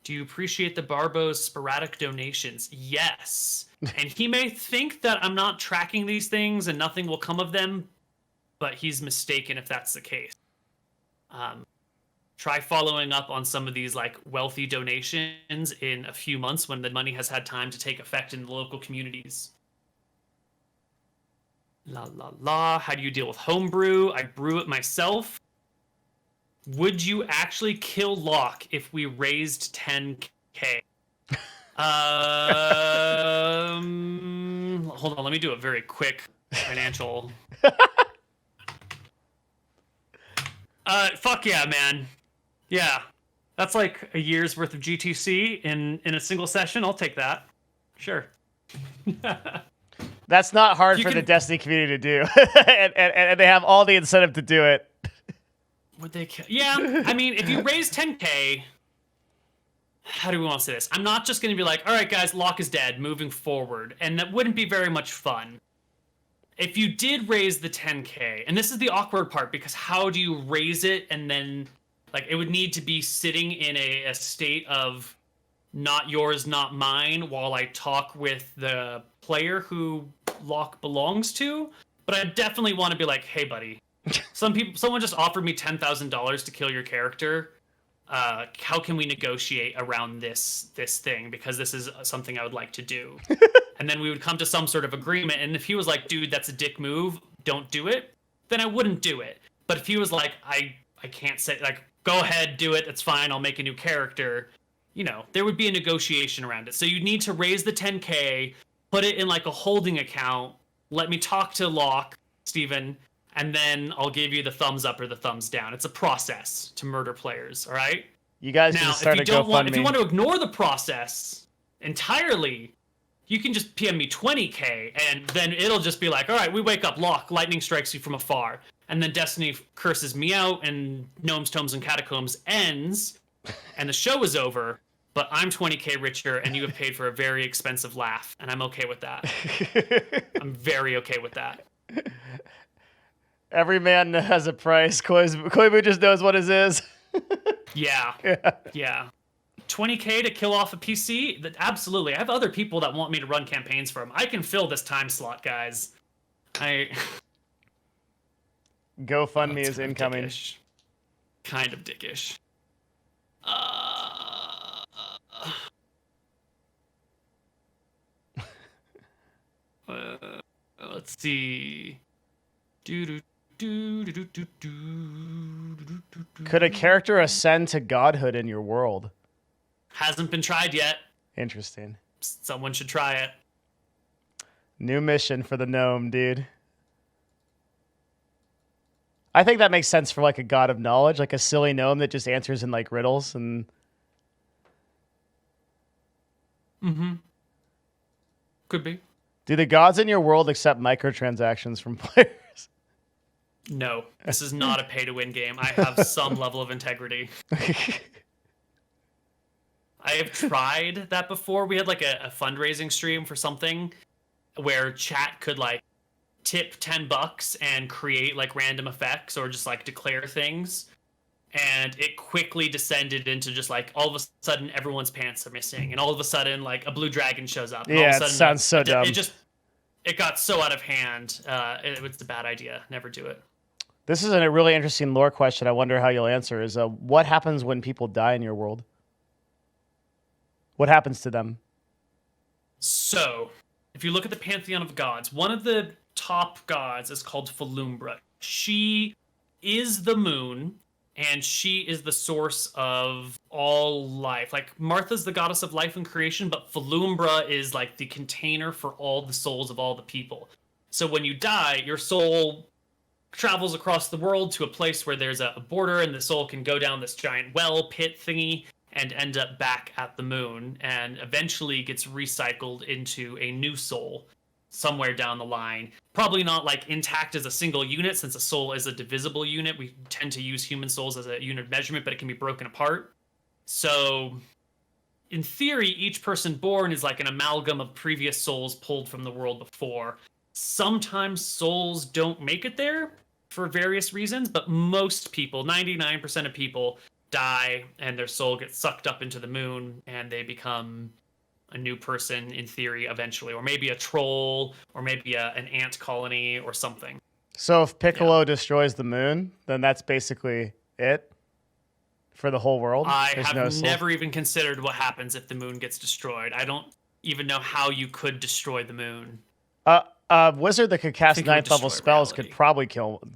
Do you appreciate the Barbo's sporadic donations? Yes. And he may think that I'm not tracking these things and nothing will come of them, but he's mistaken if that's the case. Try following up on some of these like wealthy donations in a few months when the money has had time to take effect in the local communities. La la la. How do you deal with homebrew? I brew it myself. Would you actually kill Locke if we raised 10K? Hold on, let me do a very quick financial. Fuck yeah, man. Yeah, that's like a year's worth of GTC in a single session. I'll take that. Sure. That's not hard for the Destiny community to do, and they have all the incentive to do it. Would they? Yeah, I mean, if you raise 10K, how do we want to say this? I'm not just going to be like, all right, guys, Locke is dead, moving forward. And that wouldn't be very much fun. If you did raise the 10K, and this is the awkward part, because how do you raise it? And then, like, it would need to be sitting in a state of not yours, not mine, while I talk with the player who Locke belongs to. But I definitely want to be like, hey, buddy, someone just offered me $10,000 to kill your character. How can we negotiate around this thing? Because this is something I would like to do. And then we would come to some sort of agreement. And if he was like, dude, that's a dick move, don't do it, then I wouldn't do it. But if he was like, I can't say, like, go ahead, do it, it's fine, I'll make a new character, you know, there would be a negotiation around it. So you'd need to raise the 10K, put it in like a holding account, let me talk to Locke, Steven, and then I'll give you the thumbs up or the thumbs down. It's a process to murder players, all right? You guys now, should start a GoFundMe. If you want to ignore the process entirely, you can just PM me 20K, and then it'll just be like, all right, we wake up, Locke, lightning strikes you from afar. And then Destiny curses me out, and Gnomes, Tomes, and Catacombs ends, and the show is over, but I'm 20K richer, and you have paid for a very expensive laugh, and I'm okay with that. I'm very okay with that. Every man has a price. Koibu just knows what his is. Yeah. 20K to kill off a PC? Absolutely. I have other people that want me to run campaigns for them. I can fill this time slot, guys. GoFundMe is incoming. Dickish. Kind of dickish. Let's see. Could a character ascend to godhood in your world? Hasn't been tried yet. Interesting. Someone should try it. New mission for the gnome, dude. I think that makes sense for like a god of knowledge, like a silly gnome that just answers in like riddles and. Could be. Do the gods in your world accept microtransactions from players? No, this is not a pay-to-win game. I have some level of integrity. I have tried that before. We had like a fundraising stream for something where chat could like tip $10 and create like random effects or just like declare things. And it quickly descended into just like all of a sudden everyone's pants are missing, and all of a sudden like a blue dragon shows up. And all of a It sudden, sounds so dumb. It got so out of hand. It was a bad idea. Never do it. This is a really interesting lore question. I wonder how you'll answer. Is what happens when people die in your world? What happens to them? So, if you look at the pantheon of gods, one of the top gods is called Falumbra. She is the moon, and she is the source of all life. Like, Martha's the goddess of life and creation, but Falumbra is like the container for all the souls of all the people. So when you die, your soul travels across the world to a place where there's a border, and the soul can go down this giant well pit thingy and end up back at the moon, and eventually gets recycled into a new soul somewhere down the line. Probably not like intact as a single unit, since a soul is a divisible unit. We tend to use human souls as a unit of measurement, but it can be broken apart. So in theory, each person born is like an amalgam of previous souls pulled from the world before. Sometimes souls don't make it there for various reasons, but most people, 99% of people, die and their soul gets sucked up into the moon and they become a new person in theory eventually, or maybe a troll, or maybe an ant colony or something. So if Piccolo destroys the moon, then that's basically it for the whole world? I have never even considered what happens if the moon gets destroyed. I don't even know how you could destroy the moon. Wizard that could cast 9th level spells reality. could probably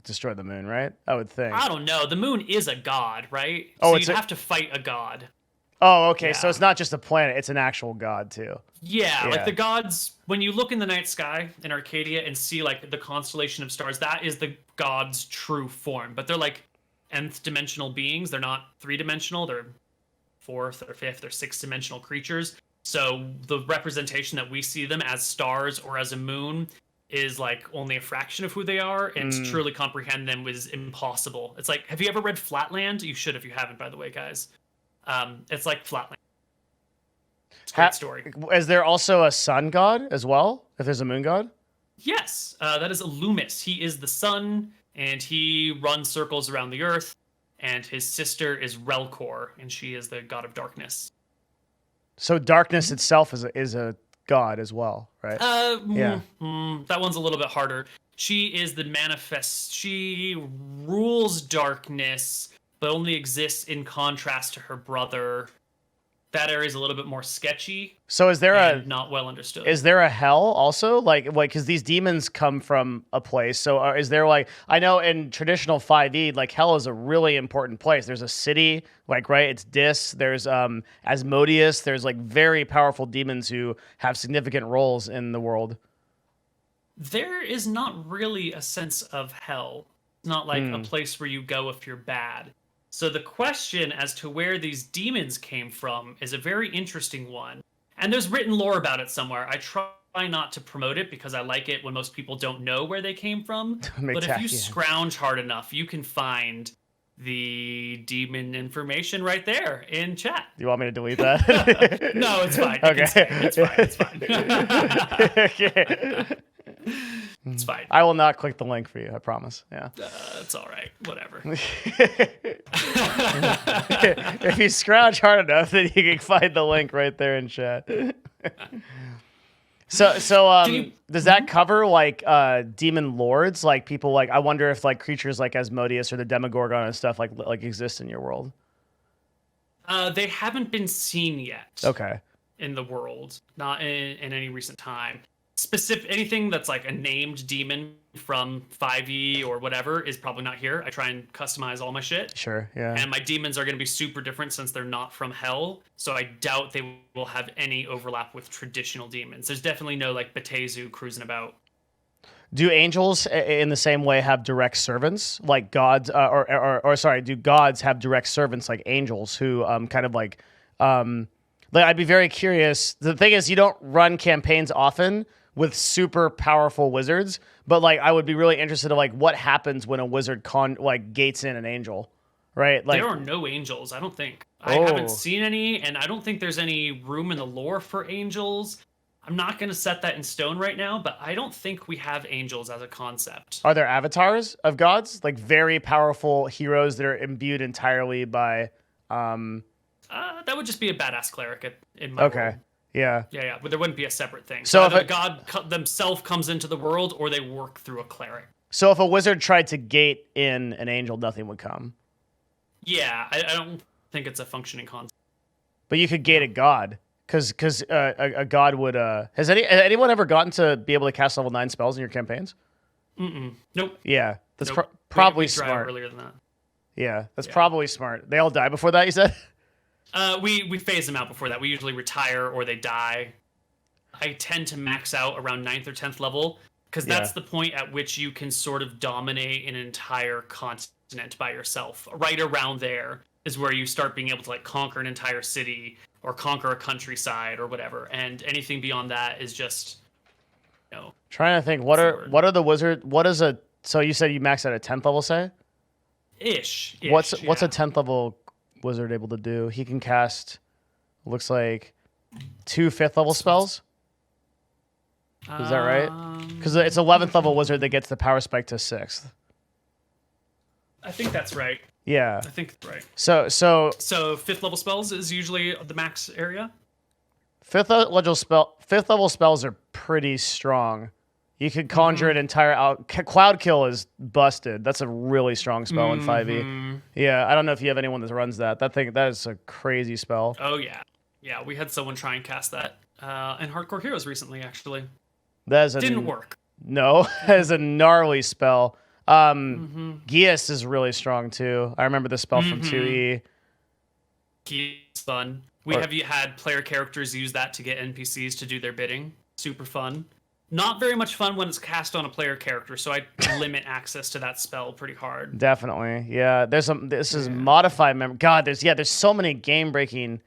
destroy the moon, right? I would think. I don't know. The moon is a god, right? Oh, so you'd have to fight a god. Oh, okay. Yeah. So it's not just a planet; it's an actual god too. Yeah, like the gods. When you look in the night sky in Arcadia and see like the constellation of stars, that is the god's true form. But they're like nth dimensional beings. They're not 3-dimensional. They're 4th or 5th or 6th-dimensional creatures. So the representation that we see them as stars or as a moon is like only a fraction of who they are, and to truly comprehend them is impossible. It's like, have you ever read Flatland? You should if you haven't, by the way, guys. It's like Flatland. It's a great story. Is there also a sun god as well? If there's a moon god? Yes, that is Loomis. He is the sun, and he runs circles around the earth. And his sister is Relkor, and she is the god of darkness. So darkness itself is a god as well, right? That one's a little bit harder. She is the manifest. She rules darkness, but only exists in contrast to her brother. That area is a little bit more sketchy. So is there not well understood? Is there a hell also? Like because these demons come from a place. So is there I know in traditional 5e, like hell is a really important place. There's a city, right? It's Dis. There's Asmodeus. There's very powerful demons who have significant roles in the world. There is not really a sense of hell. It's not like a place where you go if you're bad. So the question as to where these demons came from is a very interesting one. And there's written lore about it somewhere. I try not to promote it because I like it when most people don't know where they came from. But if you scrounge hard enough, you can find the demon information right there in chat. You want me to delete that? No, it's fine. Okay. It's fine. Okay. It's fine. I will not click the link for you, I promise. Yeah. It's all right. Whatever. If you scrounge hard enough, then you can find the link right there in chat. So does that cover demon lords, people I wonder if creatures like Asmodeus or the Demogorgon and stuff like exist in your world? They haven't been seen yet. Okay. In the world, not in any recent time. Anything that's a named demon from 5e or whatever is probably not here. I try and customize all my shit. Sure, yeah. And my demons are going to be super different since they're not from hell, so I doubt they will have any overlap with traditional demons. There's definitely no Batezu cruising about. Do angels in the same way have direct servants like gods, do gods have direct servants like angels who I'd be very curious. The thing is, you don't run campaigns often with super powerful wizards, but I would be really interested in what happens when a wizard gates in an angel, right? There are no angels, I don't think. I haven't seen any, and I don't think there's any room in the lore for angels. I'm not going to set that in stone right now, but I don't think we have angels as a concept. Are there avatars of gods, very powerful heroes that are imbued entirely by? That would just be a badass cleric in my world. Yeah. Yeah, but there wouldn't be a separate thing. So either a god themselves comes into the world, or they work through a cleric. So if a wizard tried to gate in an angel, nothing would come. Yeah, I don't think it's a functioning concept. But you could gate a god, because a god would. Has anyone ever gotten to be able to cast level 9 spells in your campaigns? Nope. Yeah, that's nope. probably we smart. Earlier than that. Yeah, that's probably smart. They all die before that, you said? We phase them out before that. We usually retire or they die. I tend to max out around 9th or 10th level because that's the point at which you can sort of dominate an entire continent by yourself. Right around there is where you start being able to conquer an entire city or conquer a countryside or whatever. And anything beyond that is just, Trying to think, what are the wizard? So you said you max out at 10th level, say? Ish. What's a 10th level wizard able to do? He can cast, looks like 2 5th level spells. Is that right? Because it's 11th level wizard that gets the power spike to 6th. I think that's right. Yeah. I think that's right. So 5th level spells is usually the max area. 5th level spells are pretty strong. You could conjure an entire Cloud Kill is busted. That's a really strong spell in 5e. Yeah, I don't know if you have anyone that runs that. That is a crazy spell. Oh yeah. Yeah, we had someone try and cast that in Hardcore Heroes recently actually. Didn't work. No, that is a gnarly spell. Geas is really strong too. I remember the spell from 2e. Geas is fun. Have you had player characters use that to get NPCs to do their bidding? Super fun. Not very much fun when it's cast on a player character, so I limit access to that spell pretty hard. Definitely, yeah. This is modified memory. God, there's so many game breaking.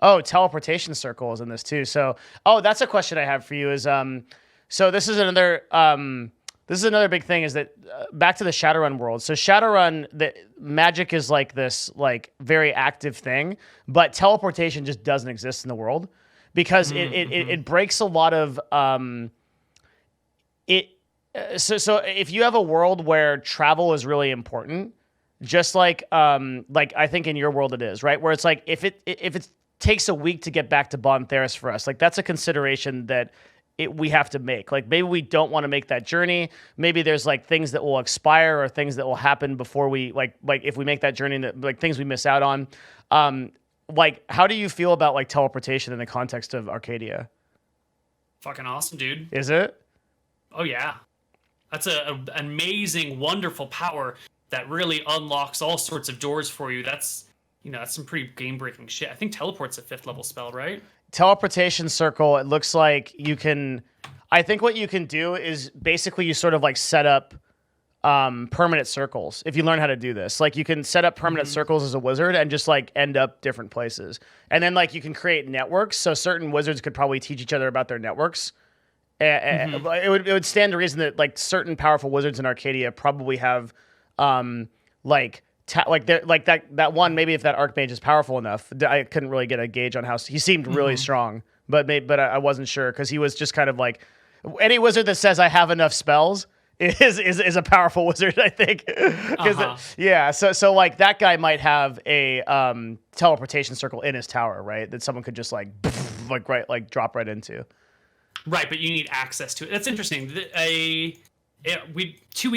Oh, teleportation circle is in this too. So, that's a question I have for you. Is so this is another big thing. Is that back to the Shadowrun world? So Shadowrun, the magic is this very active thing, but teleportation just doesn't exist in the world. because it breaks a lot of it. So if you have a world where travel is really important, just like I think in your world it is, right? Where it's like if it takes a week to get back to Bon Theris for us, like that's a consideration that we have to make. Like maybe we don't want to make that journey. Maybe there's like things that will expire or things that will happen before we like if we make that journey, that like things we miss out on. Like how do you feel about like teleportation in the context of Arcadia? Fucking awesome, dude. Is it? Oh yeah. That's an amazing, wonderful power that really unlocks all sorts of doors for you. That's some pretty game-breaking shit. I think teleport's a 5th level spell, right? Teleportation circle, it looks like you can... I think what you can do is basically you sort of like set up permanent circles if you learn how to do this. Like you can set up permanent circles as a wizard and just like end up different places. And then like you can create networks, so certain wizards could probably teach each other about their networks. It would stand to reason that like certain powerful wizards in Arcadia probably have that one. Maybe if that Archmage is powerful enough, I couldn't really get a gauge on how he seemed really strong, but I wasn't sure because he was just kind of like any wizard that says I have enough spells is a powerful wizard, I think. So like that guy might have a teleportation circle in his tower, right? That someone could just like drop right into. Right, but you need access to it. That's interesting. 2E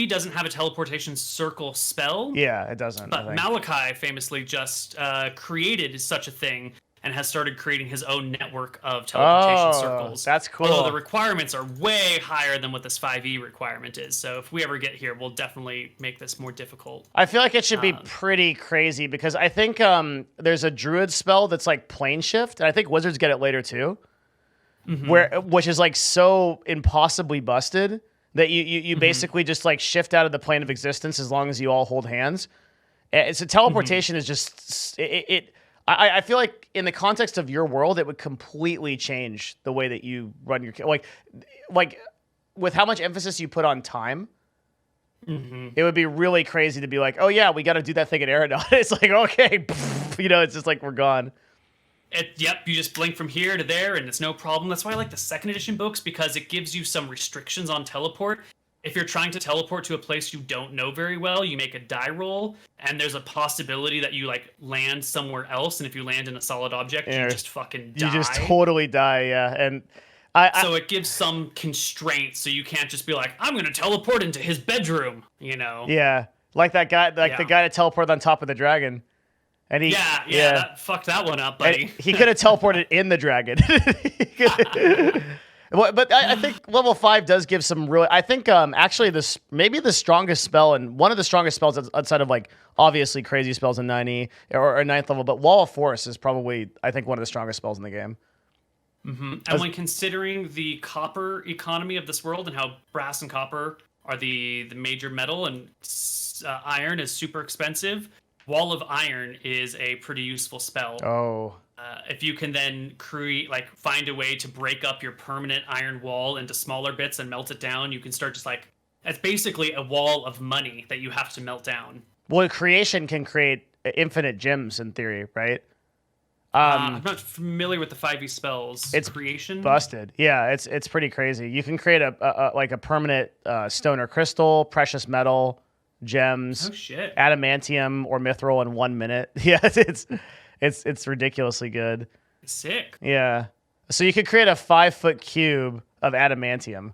doesn't have a teleportation circle spell. Yeah, it doesn't. But Malachi famously just created such a thing and has started creating his own network of teleportation circles. That's cool. Although the requirements are way higher than what this 5e requirement is. So if we ever get here, we'll definitely make this more difficult. I feel like it should be pretty crazy because I think there's a druid spell that's like plane shift, and I think wizards get it later too. Which is like so impossibly busted that you basically just like shift out of the plane of existence as long as you all hold hands. So teleportation is just I feel like in the context of your world, it would completely change the way that you run your like with how much emphasis you put on time. It would be really crazy to be like, oh yeah, we got to do that thing at Eridon. It's like okay, it's just like we're gone. You just blink from here to there, and it's no problem. That's why I like the 2nd edition books, because it gives you some restrictions on teleport. If you're trying to teleport to a place you don't know very well, you make a die roll, and there's a possibility that you like land somewhere else, and if you land in a solid object, you just fucking die. You just totally die, yeah. And so it gives some constraints, so you can't just be like, I'm going to teleport into his bedroom, Yeah, like that guy, the guy that teleported on top of the dragon. And fucked that one up, buddy. He could have teleported in the dragon. But I think level 5 does give some really. I think actually this maybe the strongest spell and one of the strongest spells outside of like obviously crazy spells in 9e or 9th level, but Wall of Force is probably I think one of the strongest spells in the game. And when considering the copper economy of this world and how brass and copper are the major metal and iron is super expensive. Wall of Iron is a pretty useful spell. Oh. If you can then find a way to break up your permanent iron wall into smaller bits and melt it down, you can start just like, it's basically a wall of money that you have to melt down. Well, creation can create infinite gems in theory, right? I'm not familiar with the 5e spells. It's creation busted. Yeah, it's pretty crazy. You can create a permanent stone or crystal, precious metal, gems, adamantium or mithril in 1 minute. Yeah, it's ridiculously good. Sick. Yeah. So you could create a 5-foot cube of adamantium.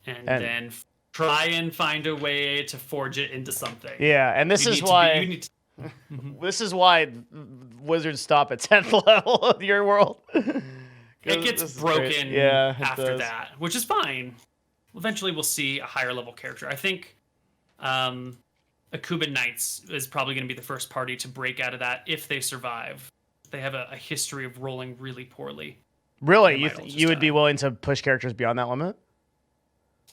And then try and find a way to forge it into something. Yeah, and this is why this is why wizards stop at 10th level of your world. It gets broken after that, which is fine. Eventually we'll see a higher level character. I think Akuba Knights is probably going to be the first party to break out of that if they survive. They have a history of rolling really poorly. Really? You would be willing to push characters beyond that limit?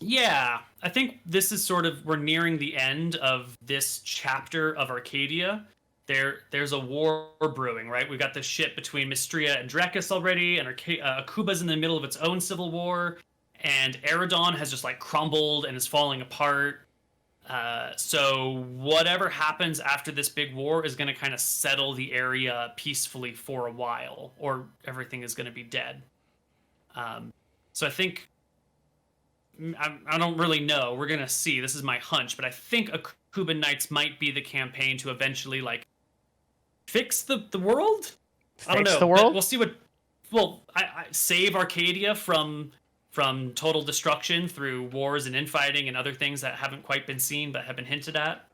Yeah. I think this is we're nearing the end of this chapter of Arcadia. There's a war brewing, right? We've got this shit between Mystria and Drekis already, and Akuba's in the middle of its own civil war, and Eridon has just crumbled and is falling apart. So whatever happens after this big war is going to kind of settle the area peacefully for a while, or everything is going to be dead. So I think I don't really know. We're going to see. This is my hunch, but I think Akuban Knights might be the campaign to eventually like fix the world. I don't Fix know. the world? We'll see what. Well, I save Arcadia from total destruction through wars and infighting and other things that haven't quite been seen but have been hinted at.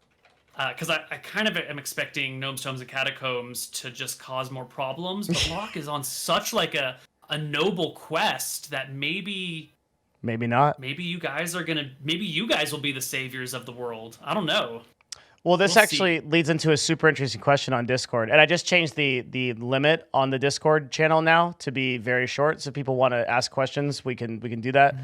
Because I kind of am expecting Gnomes, Tomes, and Catacombs to just cause more problems, but Locke is on such like a noble quest that maybe not. maybe you guys will be the saviors of the world. I don't know. Well, this We'll actually leads into a super interesting question on Discord, and I just changed the limit on the Discord channel now to be very short. So if people want to ask questions, we can do that.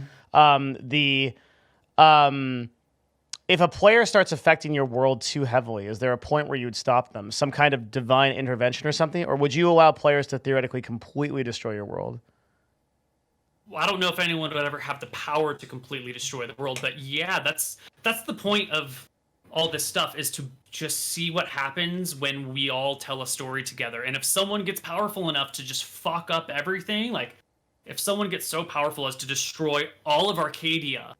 If a player starts affecting your world too heavily, is there a point where you would stop them? Some kind of divine intervention or something, or would you allow players to theoretically completely destroy your world? I don't know if anyone would ever have the power to completely destroy the world, but yeah, that's the point of all this stuff, is to just see what happens when we all tell a story together. And if someone gets powerful enough to just fuck up everything, like if someone gets so powerful as to destroy all of Arcadia,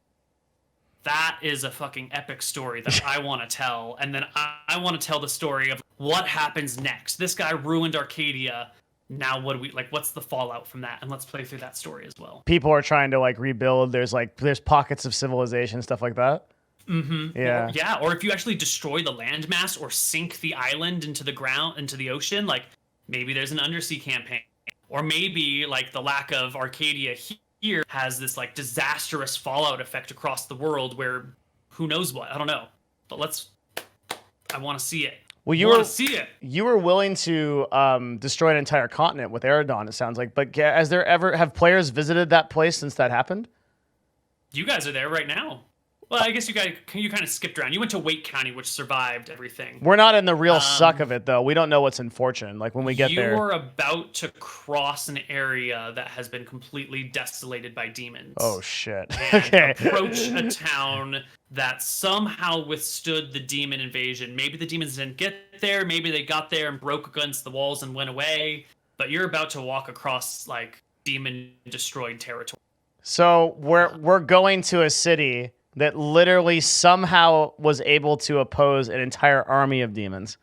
that is a fucking epic story that I want to tell. And then I want to tell the story of what happens next. This guy ruined Arcadia. Now what do we, like, what's the fallout from that? And let's play through that story as well. People are trying to like rebuild. There's pockets of civilization, stuff like that. Mm-hmm. Yeah. Or if you actually destroy the landmass or sink the island into the ground, into the ocean, like maybe there's an undersea campaign. Or maybe like the lack of Arcadia here has this like disastrous fallout effect across the world where who knows what. I don't know. But I want to see it. Well, you were willing to destroy an entire continent with Eridon, it sounds like. But have players visited that place since that happened? You guys are there right now. Well, I guess you kind of skipped around. You went to Wake County, which survived everything. We're not in the real suck of it, though. We don't know what's in Fortune. Like when we get there, you are about to cross an area that has been completely desolated by demons. Oh shit! And Okay. Approach a town that somehow withstood the demon invasion. Maybe the demons didn't get there. Maybe they got there and broke against the walls and went away. But you're about to walk across like demon-destroyed territory. So we're going to a city that literally somehow was able to oppose an entire army of demons.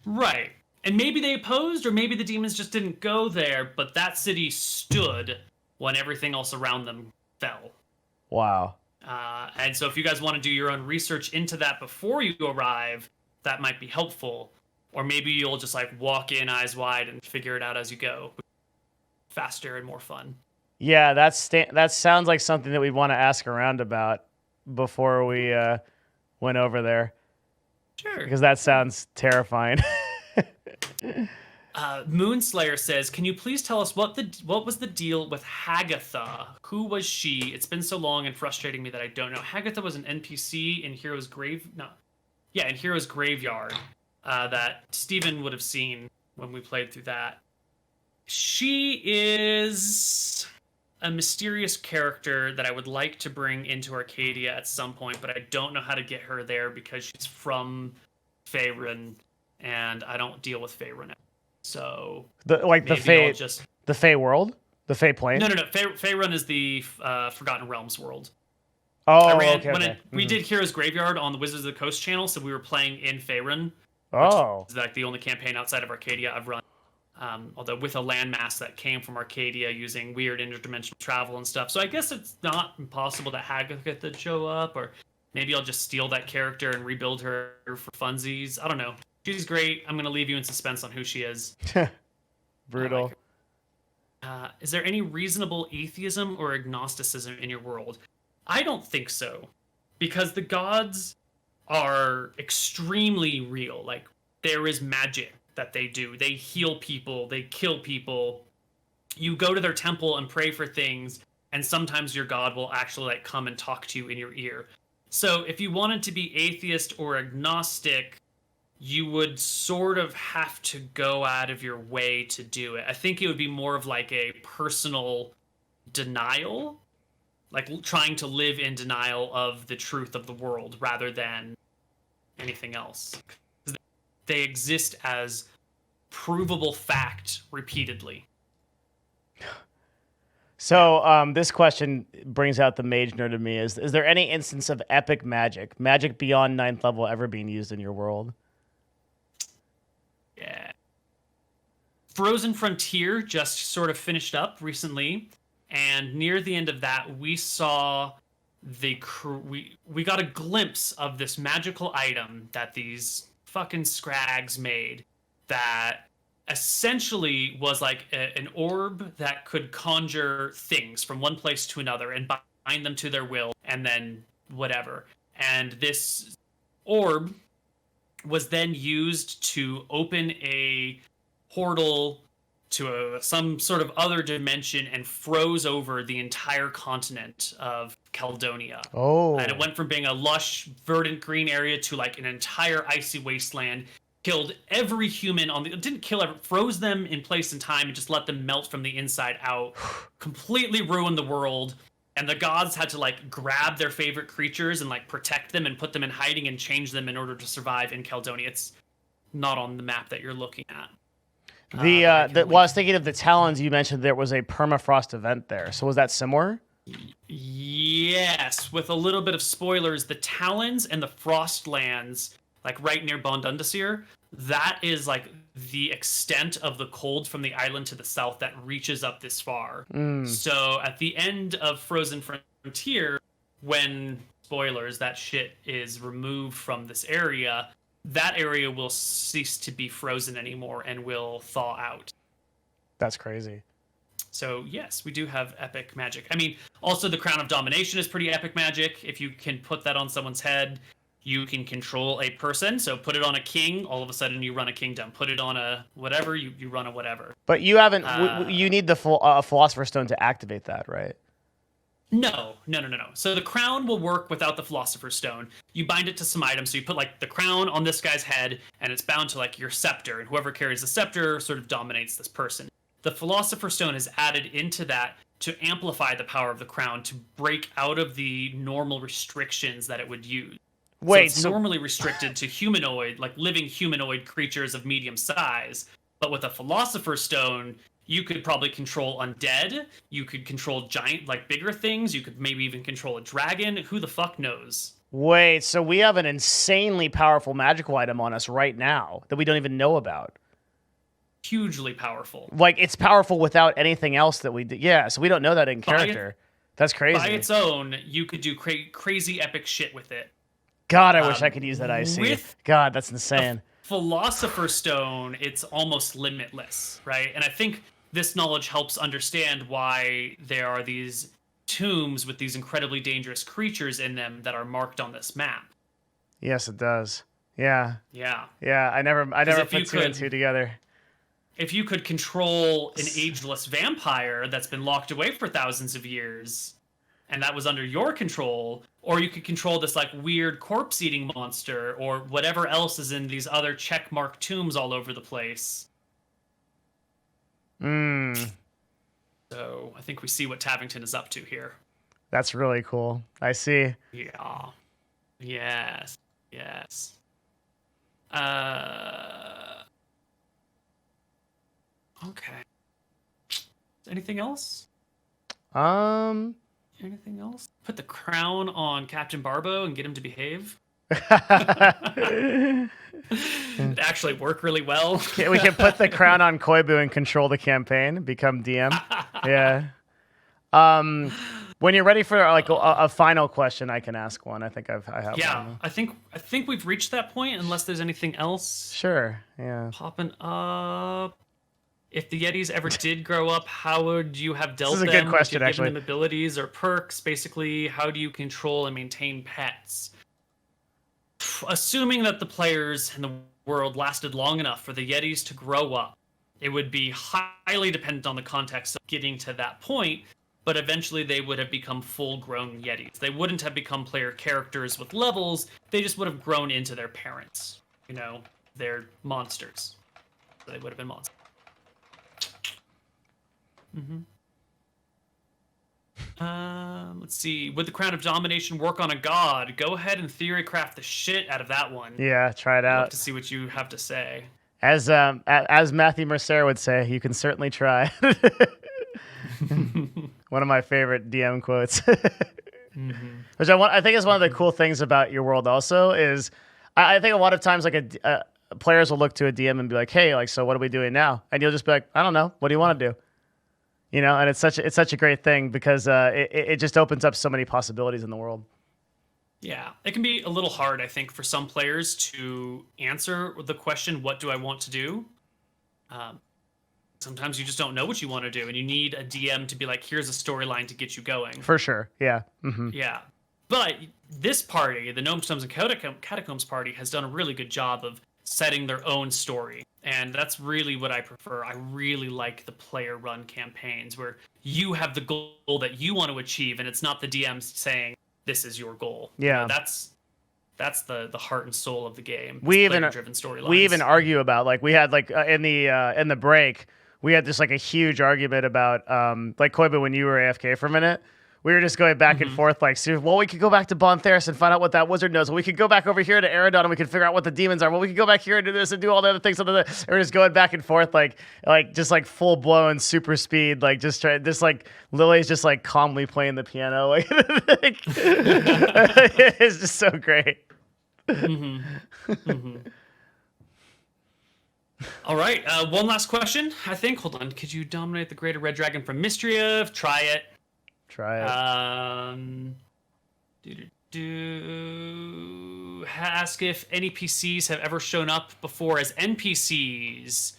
Right. And maybe they opposed, or maybe the demons just didn't go there, but that city stood when everything else around them fell. Wow. And so if you guys want to do your own research into that before you arrive, that might be helpful. Or maybe you'll just like walk in eyes wide and figure it out as you go. Faster and more fun. Yeah, that sounds like something that we want to ask around about before we went over there. Sure. Because that sounds terrifying. Moonslayer says, "Can you please tell us what was the deal with Hagatha? Who was she? It's been so long and frustrating me that I don't know." Hagatha was an NPC in Hero's in Hero's Graveyard that Steven would have seen when we played through that. She is a mysterious character that I would like to bring into Arcadia at some point, but I don't know how to get her there because she's from Faerun, and I don't deal with Faerun. So the Fae world, the Fae plane. No. Faerun is the Forgotten Realms world. Oh, We did Hero's Graveyard on the Wizards of the Coast channel, so we were playing in Faerun. Oh, which is like the only campaign outside of Arcadia I've run. Although with a landmass that came from Arcadia using weird interdimensional travel and stuff. So I guess it's not impossible that Hagatha would show up, or maybe I'll just steal that character and rebuild her for funsies. I don't know. She's great. I'm going to leave you in suspense on who she is. Brutal. Is there any reasonable atheism or agnosticism in your world? I don't think so. Because the gods are extremely real. Like, there is magic that they do. They heal people. They kill people. You go to their temple and pray for things, and sometimes your god will actually like come and talk to you in your ear. So if you wanted to be atheist or agnostic, you would sort of have to go out of your way to do it. I think it would be more of like a personal denial like trying to live in denial of the truth of the world rather than anything else. They exist as provable fact repeatedly. So this question brings out the mage nerd in me. Is there any instance of epic magic beyond 9th level ever being used in your world? Yeah. Frozen Frontier just sort of finished up recently, and near the end of that, we saw we got a glimpse of this magical item that these fucking scrags made that essentially was like an orb that could conjure things from one place to another and bind them to their will and then whatever. And this orb was then used to open a portal to some sort of other dimension and froze over the entire continent of Caledonia. Oh. And it went from being a lush, verdant green area to like an entire icy wasteland. Killed every human on the... Didn't kill every... Froze them in place and time and just let them melt from the inside out. Completely ruined the world. And the gods had to like grab their favorite creatures and like protect them and put them in hiding and change them in order to survive in Caledonia. It's not on the map that you're looking at. Well, I was thinking of the Talons. You mentioned there was a permafrost event there. So was that similar? Yes, with a little bit of spoilers, the Talons and the Frostlands, like right near Bondundasir, that is like the extent of the cold from the island to the south that reaches up this far. So at the end of Frozen Frontier, when, spoilers, that shit is removed from this area, that area will cease to be frozen anymore and will thaw out. That's crazy. So yes, we do have epic magic. I mean, also the Crown of Domination is pretty epic magic. If you can put that on someone's head, you can control a person. So put it on a king, all of a sudden you run a kingdom. Put it on a whatever, you run a whatever. But you haven't. You need the Philosopher's Stone to activate that, right? No. So the crown will work without the Philosopher's Stone. You bind it to some items. So you put like the crown on this guy's head, and it's bound to like your scepter, and whoever carries the scepter sort of dominates this person. The Philosopher's Stone is added into that to amplify the power of the crown, to break out of the normal restrictions that it would use. Wait, so it's normally restricted to humanoid, like living humanoid creatures of medium size. But with a Philosopher's Stone, you could probably control undead. You could control giant, like bigger things. You could maybe even control a dragon. Who the fuck knows? Wait, so we have an insanely powerful magical item on us right now that we don't even know about. Hugely powerful. Like, it's powerful without anything else that we do. Yeah, so we don't know that in character. That's crazy. By its own, you could do crazy epic shit with it. God, I wish I could use that IC. God, that's insane. Philosopher's Stone, it's almost limitless, right? And I think this knowledge helps understand why there are these tombs with these incredibly dangerous creatures in them that are marked on this map. Yes, it does. Yeah. Yeah. Yeah, I never put two and two together. If you could control an ageless vampire that's been locked away for thousands of years, and that was under your control, or you could control this like weird corpse-eating monster, or whatever else is in these other checkmark tombs all over the place. So I think we see what Tavington is up to here. That's really cool. I see. Yeah. Yes. Okay. Anything else? Anything else? Put the crown on Captain Barbo and get him to behave. It'd actually work really well. We can put the crown on Koibu and control the campaign, become DM. Yeah. When you're ready for like a final question, I can ask one. I think I have one. I think we've reached that point unless there's anything else. Sure. Yeah. Popping up. If the Yetis ever did grow up, how would you have dealt them? This is a good question, actually. Given them abilities or perks? Basically, how do you control and maintain pets? Assuming that the players in the world lasted long enough for the Yetis to grow up, it would be highly dependent on the context of getting to that point, but eventually they would have become full-grown Yetis. They wouldn't have become player characters with levels, they just would have grown into their parents. You know, they're monsters. They would have been monsters. Let's Let's see. Would the Crown of Domination work on a god? Go ahead and theory craft the shit out of that one. Yeah, try it I'd love out. to see what you have to say. As Matthew Mercer would say, you can certainly try. One of my favorite DM quotes. Which I think is one of the cool things about your world. Also, is I think a lot of times like players will look to a DM and be like, "Hey, like, so what are we doing now?" And you'll just be like, "I don't know. What do you want to do?" You know, and it's such a great thing because it just opens up so many possibilities in the world. Yeah, it can be a little hard, I think, for some players to answer the question, "What do I want to do?" Sometimes you just don't know what you want to do, and you need a DM to be like, "Here's a storyline to get you going." For sure, yeah. Yeah, but this party, the Gnomes, and Catacombs party, has done a really good job of setting their own story, and that's really what I prefer. I really like the player-run campaigns where you have the goal that you want to achieve, and it's not the DM saying, "This is your goal." Yeah, you know, that's the heart and soul of the game. We even argue about, like, we had like in the break, we had this like a huge argument about like Koibu, when you were AFK for a minute. We were just going back and forth, like, so, well, we could go back to Bon Theris and find out what that wizard knows. Well, we could go back over here to Eridon and we could figure out what the demons are. Well, we could go back here and do this and do all the other things. And we're just going back and forth, like just like full blown super speed, like just like Lily's just like calmly playing the piano, like, it's just so great. All right, one last question, I think. Hold on. Could you dominate the greater red dragon from Mystria? Try it. Ask if any PCs have ever shown up before as NPCs.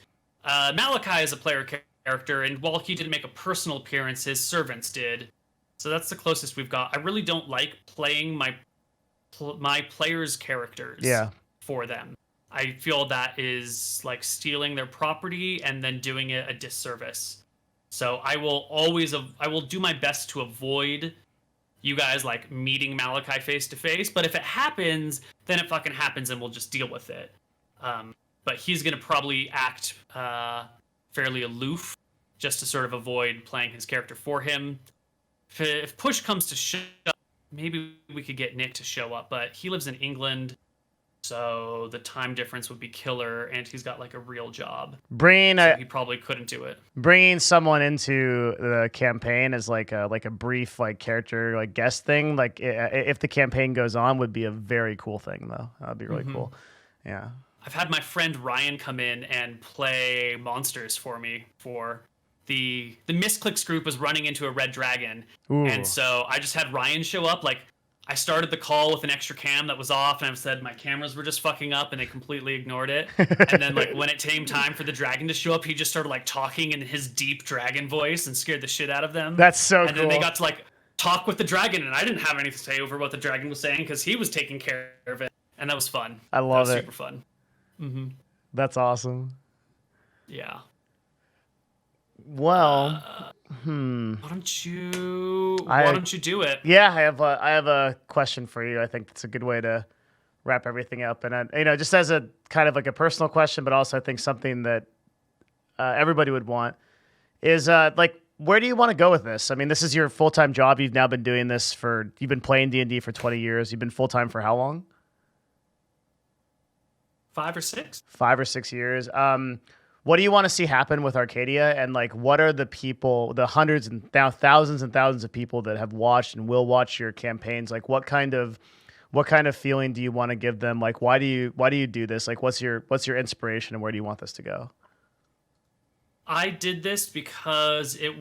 Malachi is a player character, and while he didn't make a personal appearance, his servants did. So that's the closest we've got. I really don't like playing my players' characters for them. I feel that is like stealing their property and then doing it a disservice. So I will do my best to avoid you guys like meeting Malachi face to face. But if it happens, then it fucking happens, and we'll just deal with it. But he's gonna probably act fairly aloof, just to sort of avoid playing his character for him. If push comes to shove, maybe we could get Nick to show up, but he lives in England. So the time difference would be killer, and he's got like a real job. So he probably couldn't do it. Bringing someone into the campaign as like a brief like character like guest thing, like if the campaign goes on, would be a very cool thing though. That'd be really cool. Yeah. I've had my friend Ryan come in and play monsters for me for the Misclicks group was running into a red dragon. Ooh. And so I just had Ryan show up. Like, I started the call with an extra cam that was off, and I said my cameras were just fucking up, and they completely ignored it. And then, like, when it came time for the dragon to show up, he just started, like, talking in his deep dragon voice and scared the shit out of them. That's so cool. And then they got to, like, talk with the dragon, and I didn't have anything to say over what the dragon was saying because he was taking care of it, and that was fun. I love it. Super fun. That's awesome. Yeah. Well, why don't you do it? Yeah, I have a question for you. I think it's a good way to wrap everything up, and just as a kind of like a personal question, but also I think something that everybody would want is like, where do you want to go with this? I mean, this is your full-time job. You've now been doing this you've been playing D&D for 20 years. You've been full-time for how long? 5 or 6. 5 or 6 years. What do you want to see happen with Arcadia? And like, what are the people, the hundreds and now thousands and thousands of people that have watched and will watch your campaigns? Like, what kind of feeling do you want to give them? Like, why do you do this? Like, what's your inspiration, and where do you want this to go? I did this because it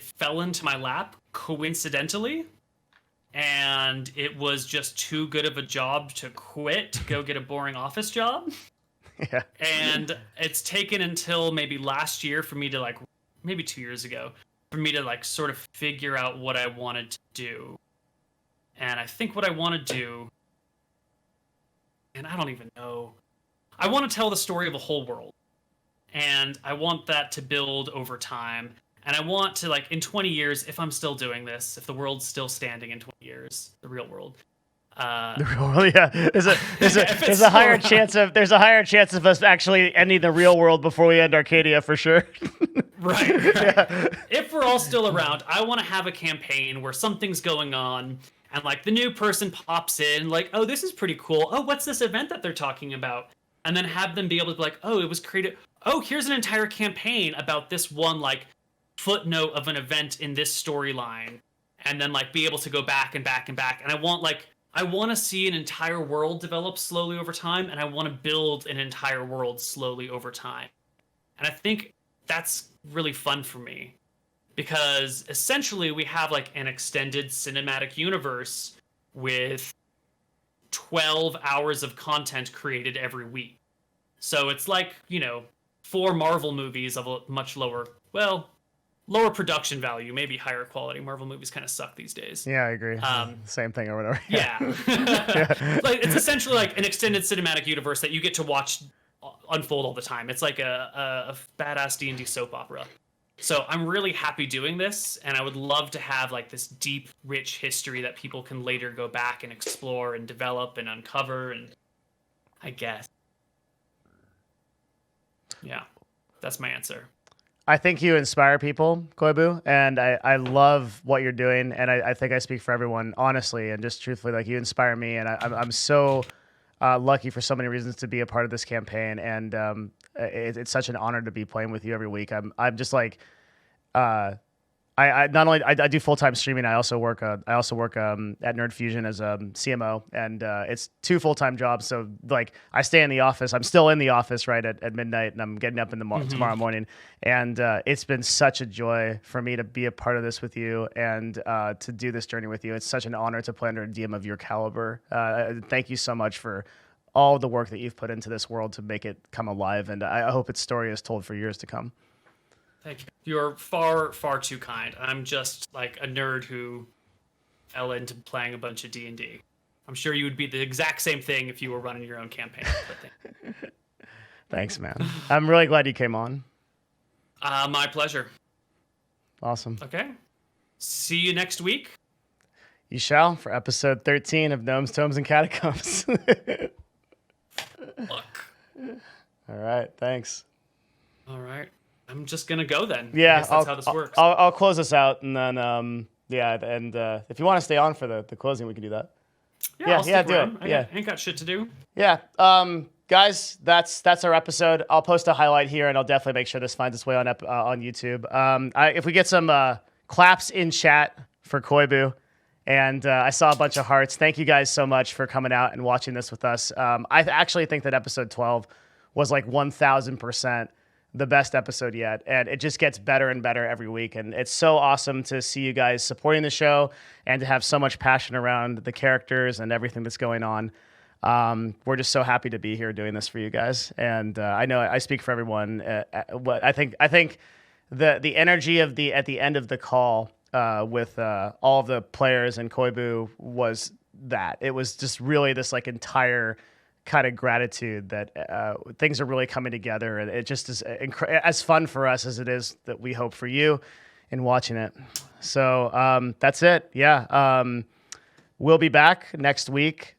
fell into my lap coincidentally, and it was just too good of a job to quit to go get a boring office job. Yeah. And it's taken until maybe last year for me to, like, maybe 2 years ago, for me to, like, sort of figure out what I wanted to do. And I think what I want to do, and I don't even know, I want to tell the story of a whole world. And I want that to build over time. And I want to, like, in 20 years, if I'm still doing this, if the world's still standing in 20 years, the real world, The real world, yeah. There's a higher chance of us actually ending the real world before we end Arcadia for sure. Right. Yeah. If we're all still around, I want to have a campaign where something's going on and like the new person pops in, like, oh, this is pretty cool. Oh, what's this event that they're talking about? And then have them be able to be like, oh, it was created. Oh, here's an entire campaign about this one like footnote of an event in this storyline, and then like be able to go back and back and back. And I want to see an entire world develop slowly over time, and I want to build an entire world slowly over time. And I think that's really fun for me because essentially we have like an extended cinematic universe with 12 hours of content created every week. So it's like, 4 Marvel movies of a much lower production value, maybe higher quality. Marvel movies kind of suck these days. Yeah, I agree. Same thing or whatever. Yeah. Like, it's essentially like an extended cinematic universe that you get to watch unfold all the time. It's like a badass D&D soap opera. So I'm really happy doing this, and I would love to have like this deep, rich history that people can later go back and explore and develop and uncover, and I guess. Yeah, that's my answer. I think you inspire people, Koibu, and I love what you're doing, and I think I speak for everyone, honestly, and just truthfully, like you inspire me, and I'm so lucky for so many reasons to be a part of this campaign, and it's such an honor to be playing with you every week. I'm just like, I not only I do full-time streaming, I also work at Nerd Fusion as a CMO, and it's 2 full-time jobs. So like I stay in the office. I'm still in the office right at midnight, and I'm getting up in the tomorrow morning. And it's been such a joy for me to be a part of this with you and to do this journey with you. It's such an honor to play under a DM of your caliber. Thank you so much for all the work that you've put into this world to make it come alive, and I hope its story is told for years to come. Thank you. You're far, far too kind. I'm just like a nerd who fell into playing a bunch of D&D. I'm sure you would be the exact same thing if you were running your own campaign. Thanks, man. I'm really glad you came on. My pleasure. Awesome. Okay. See you next week. You shall, for episode 13 of Gnomes, Tomes, and Catacombs. Look. All right. Thanks. All right. I'm just gonna go then. Yeah, I guess that's how this works. I'll close us out, and then if you want to stay on for the closing, we can do that. Yeah, I'll stick do around. it. I ain't got shit to do. Yeah. Guys, that's our episode. I'll post a highlight here, and I'll definitely make sure this finds its way on YouTube. If we get some claps in chat for Koibu, and I saw a bunch of hearts. Thank you guys so much for coming out and watching this with us. I actually think that episode 12 was like 1,000% the best episode yet, and it just gets better and better every week, and it's so awesome to see you guys supporting the show and to have so much passion around the characters and everything that's going on. We're just so happy to be here doing this for you guys, and I know I speak for everyone. I think the energy at the end of the call with all of the players and Koibu was that it was just really this like entire kind of gratitude that things are really coming together, and it just is as fun for us as it is that we hope for you in watching it. So that's it. Yeah. We'll be back next week.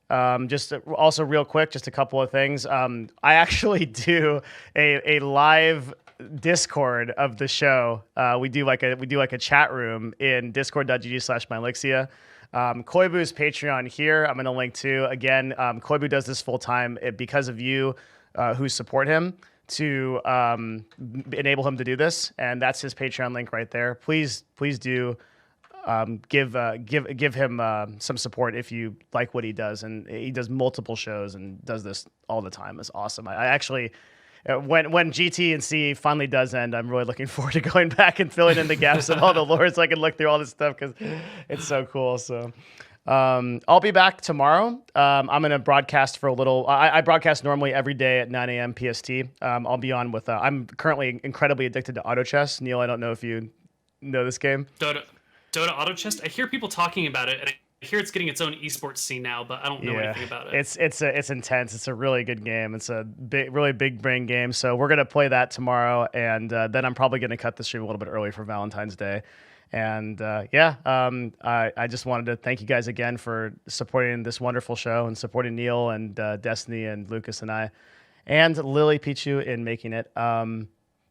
Just also real quick, just a couple of things. I actually do a live Discord of the show. We do like a chat room in discord.gg/mylixia. Koibu's Patreon here, I'm going to link to. Again, Koibu does this full time because of you who support him to enable him to do this, and that's his Patreon link right there. Please do give him some support if you like what he does, and he does multiple shows and does this all the time. It's awesome. I actually. When GT and C finally does end, I'm really looking forward to going back and filling in the gaps of all the lore so I can look through all this stuff because it's so cool. So I'll be back tomorrow. I'm going to broadcast for a little. I broadcast normally every day at 9 a.m. PST. I'll be on with. I'm currently incredibly addicted to auto chess. Neil, I don't know if you know this game. Dota Auto Chess. I hear people talking about it, and hear it's getting its own esports scene now, but I don't know anything about it. It's intense. It's a really good game. It's a really big brain game. So we're gonna play that tomorrow, and then I'm probably gonna cut the stream a little bit early for Valentine's Day. And I just wanted to thank you guys again for supporting this wonderful show and supporting Neil and Destiny and Lucas and I, and Lily Pichu in making it.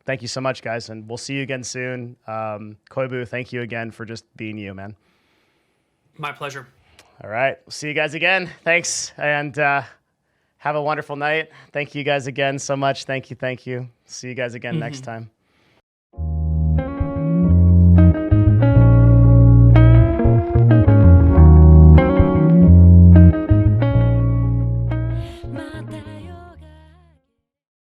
Thank you so much, guys, and we'll see you again soon. Koibu, thank you again for just being you, man. My pleasure. All right. We'll see you guys again. Thanks. And have a wonderful night. Thank you guys again so much. Thank you. See you guys again next time.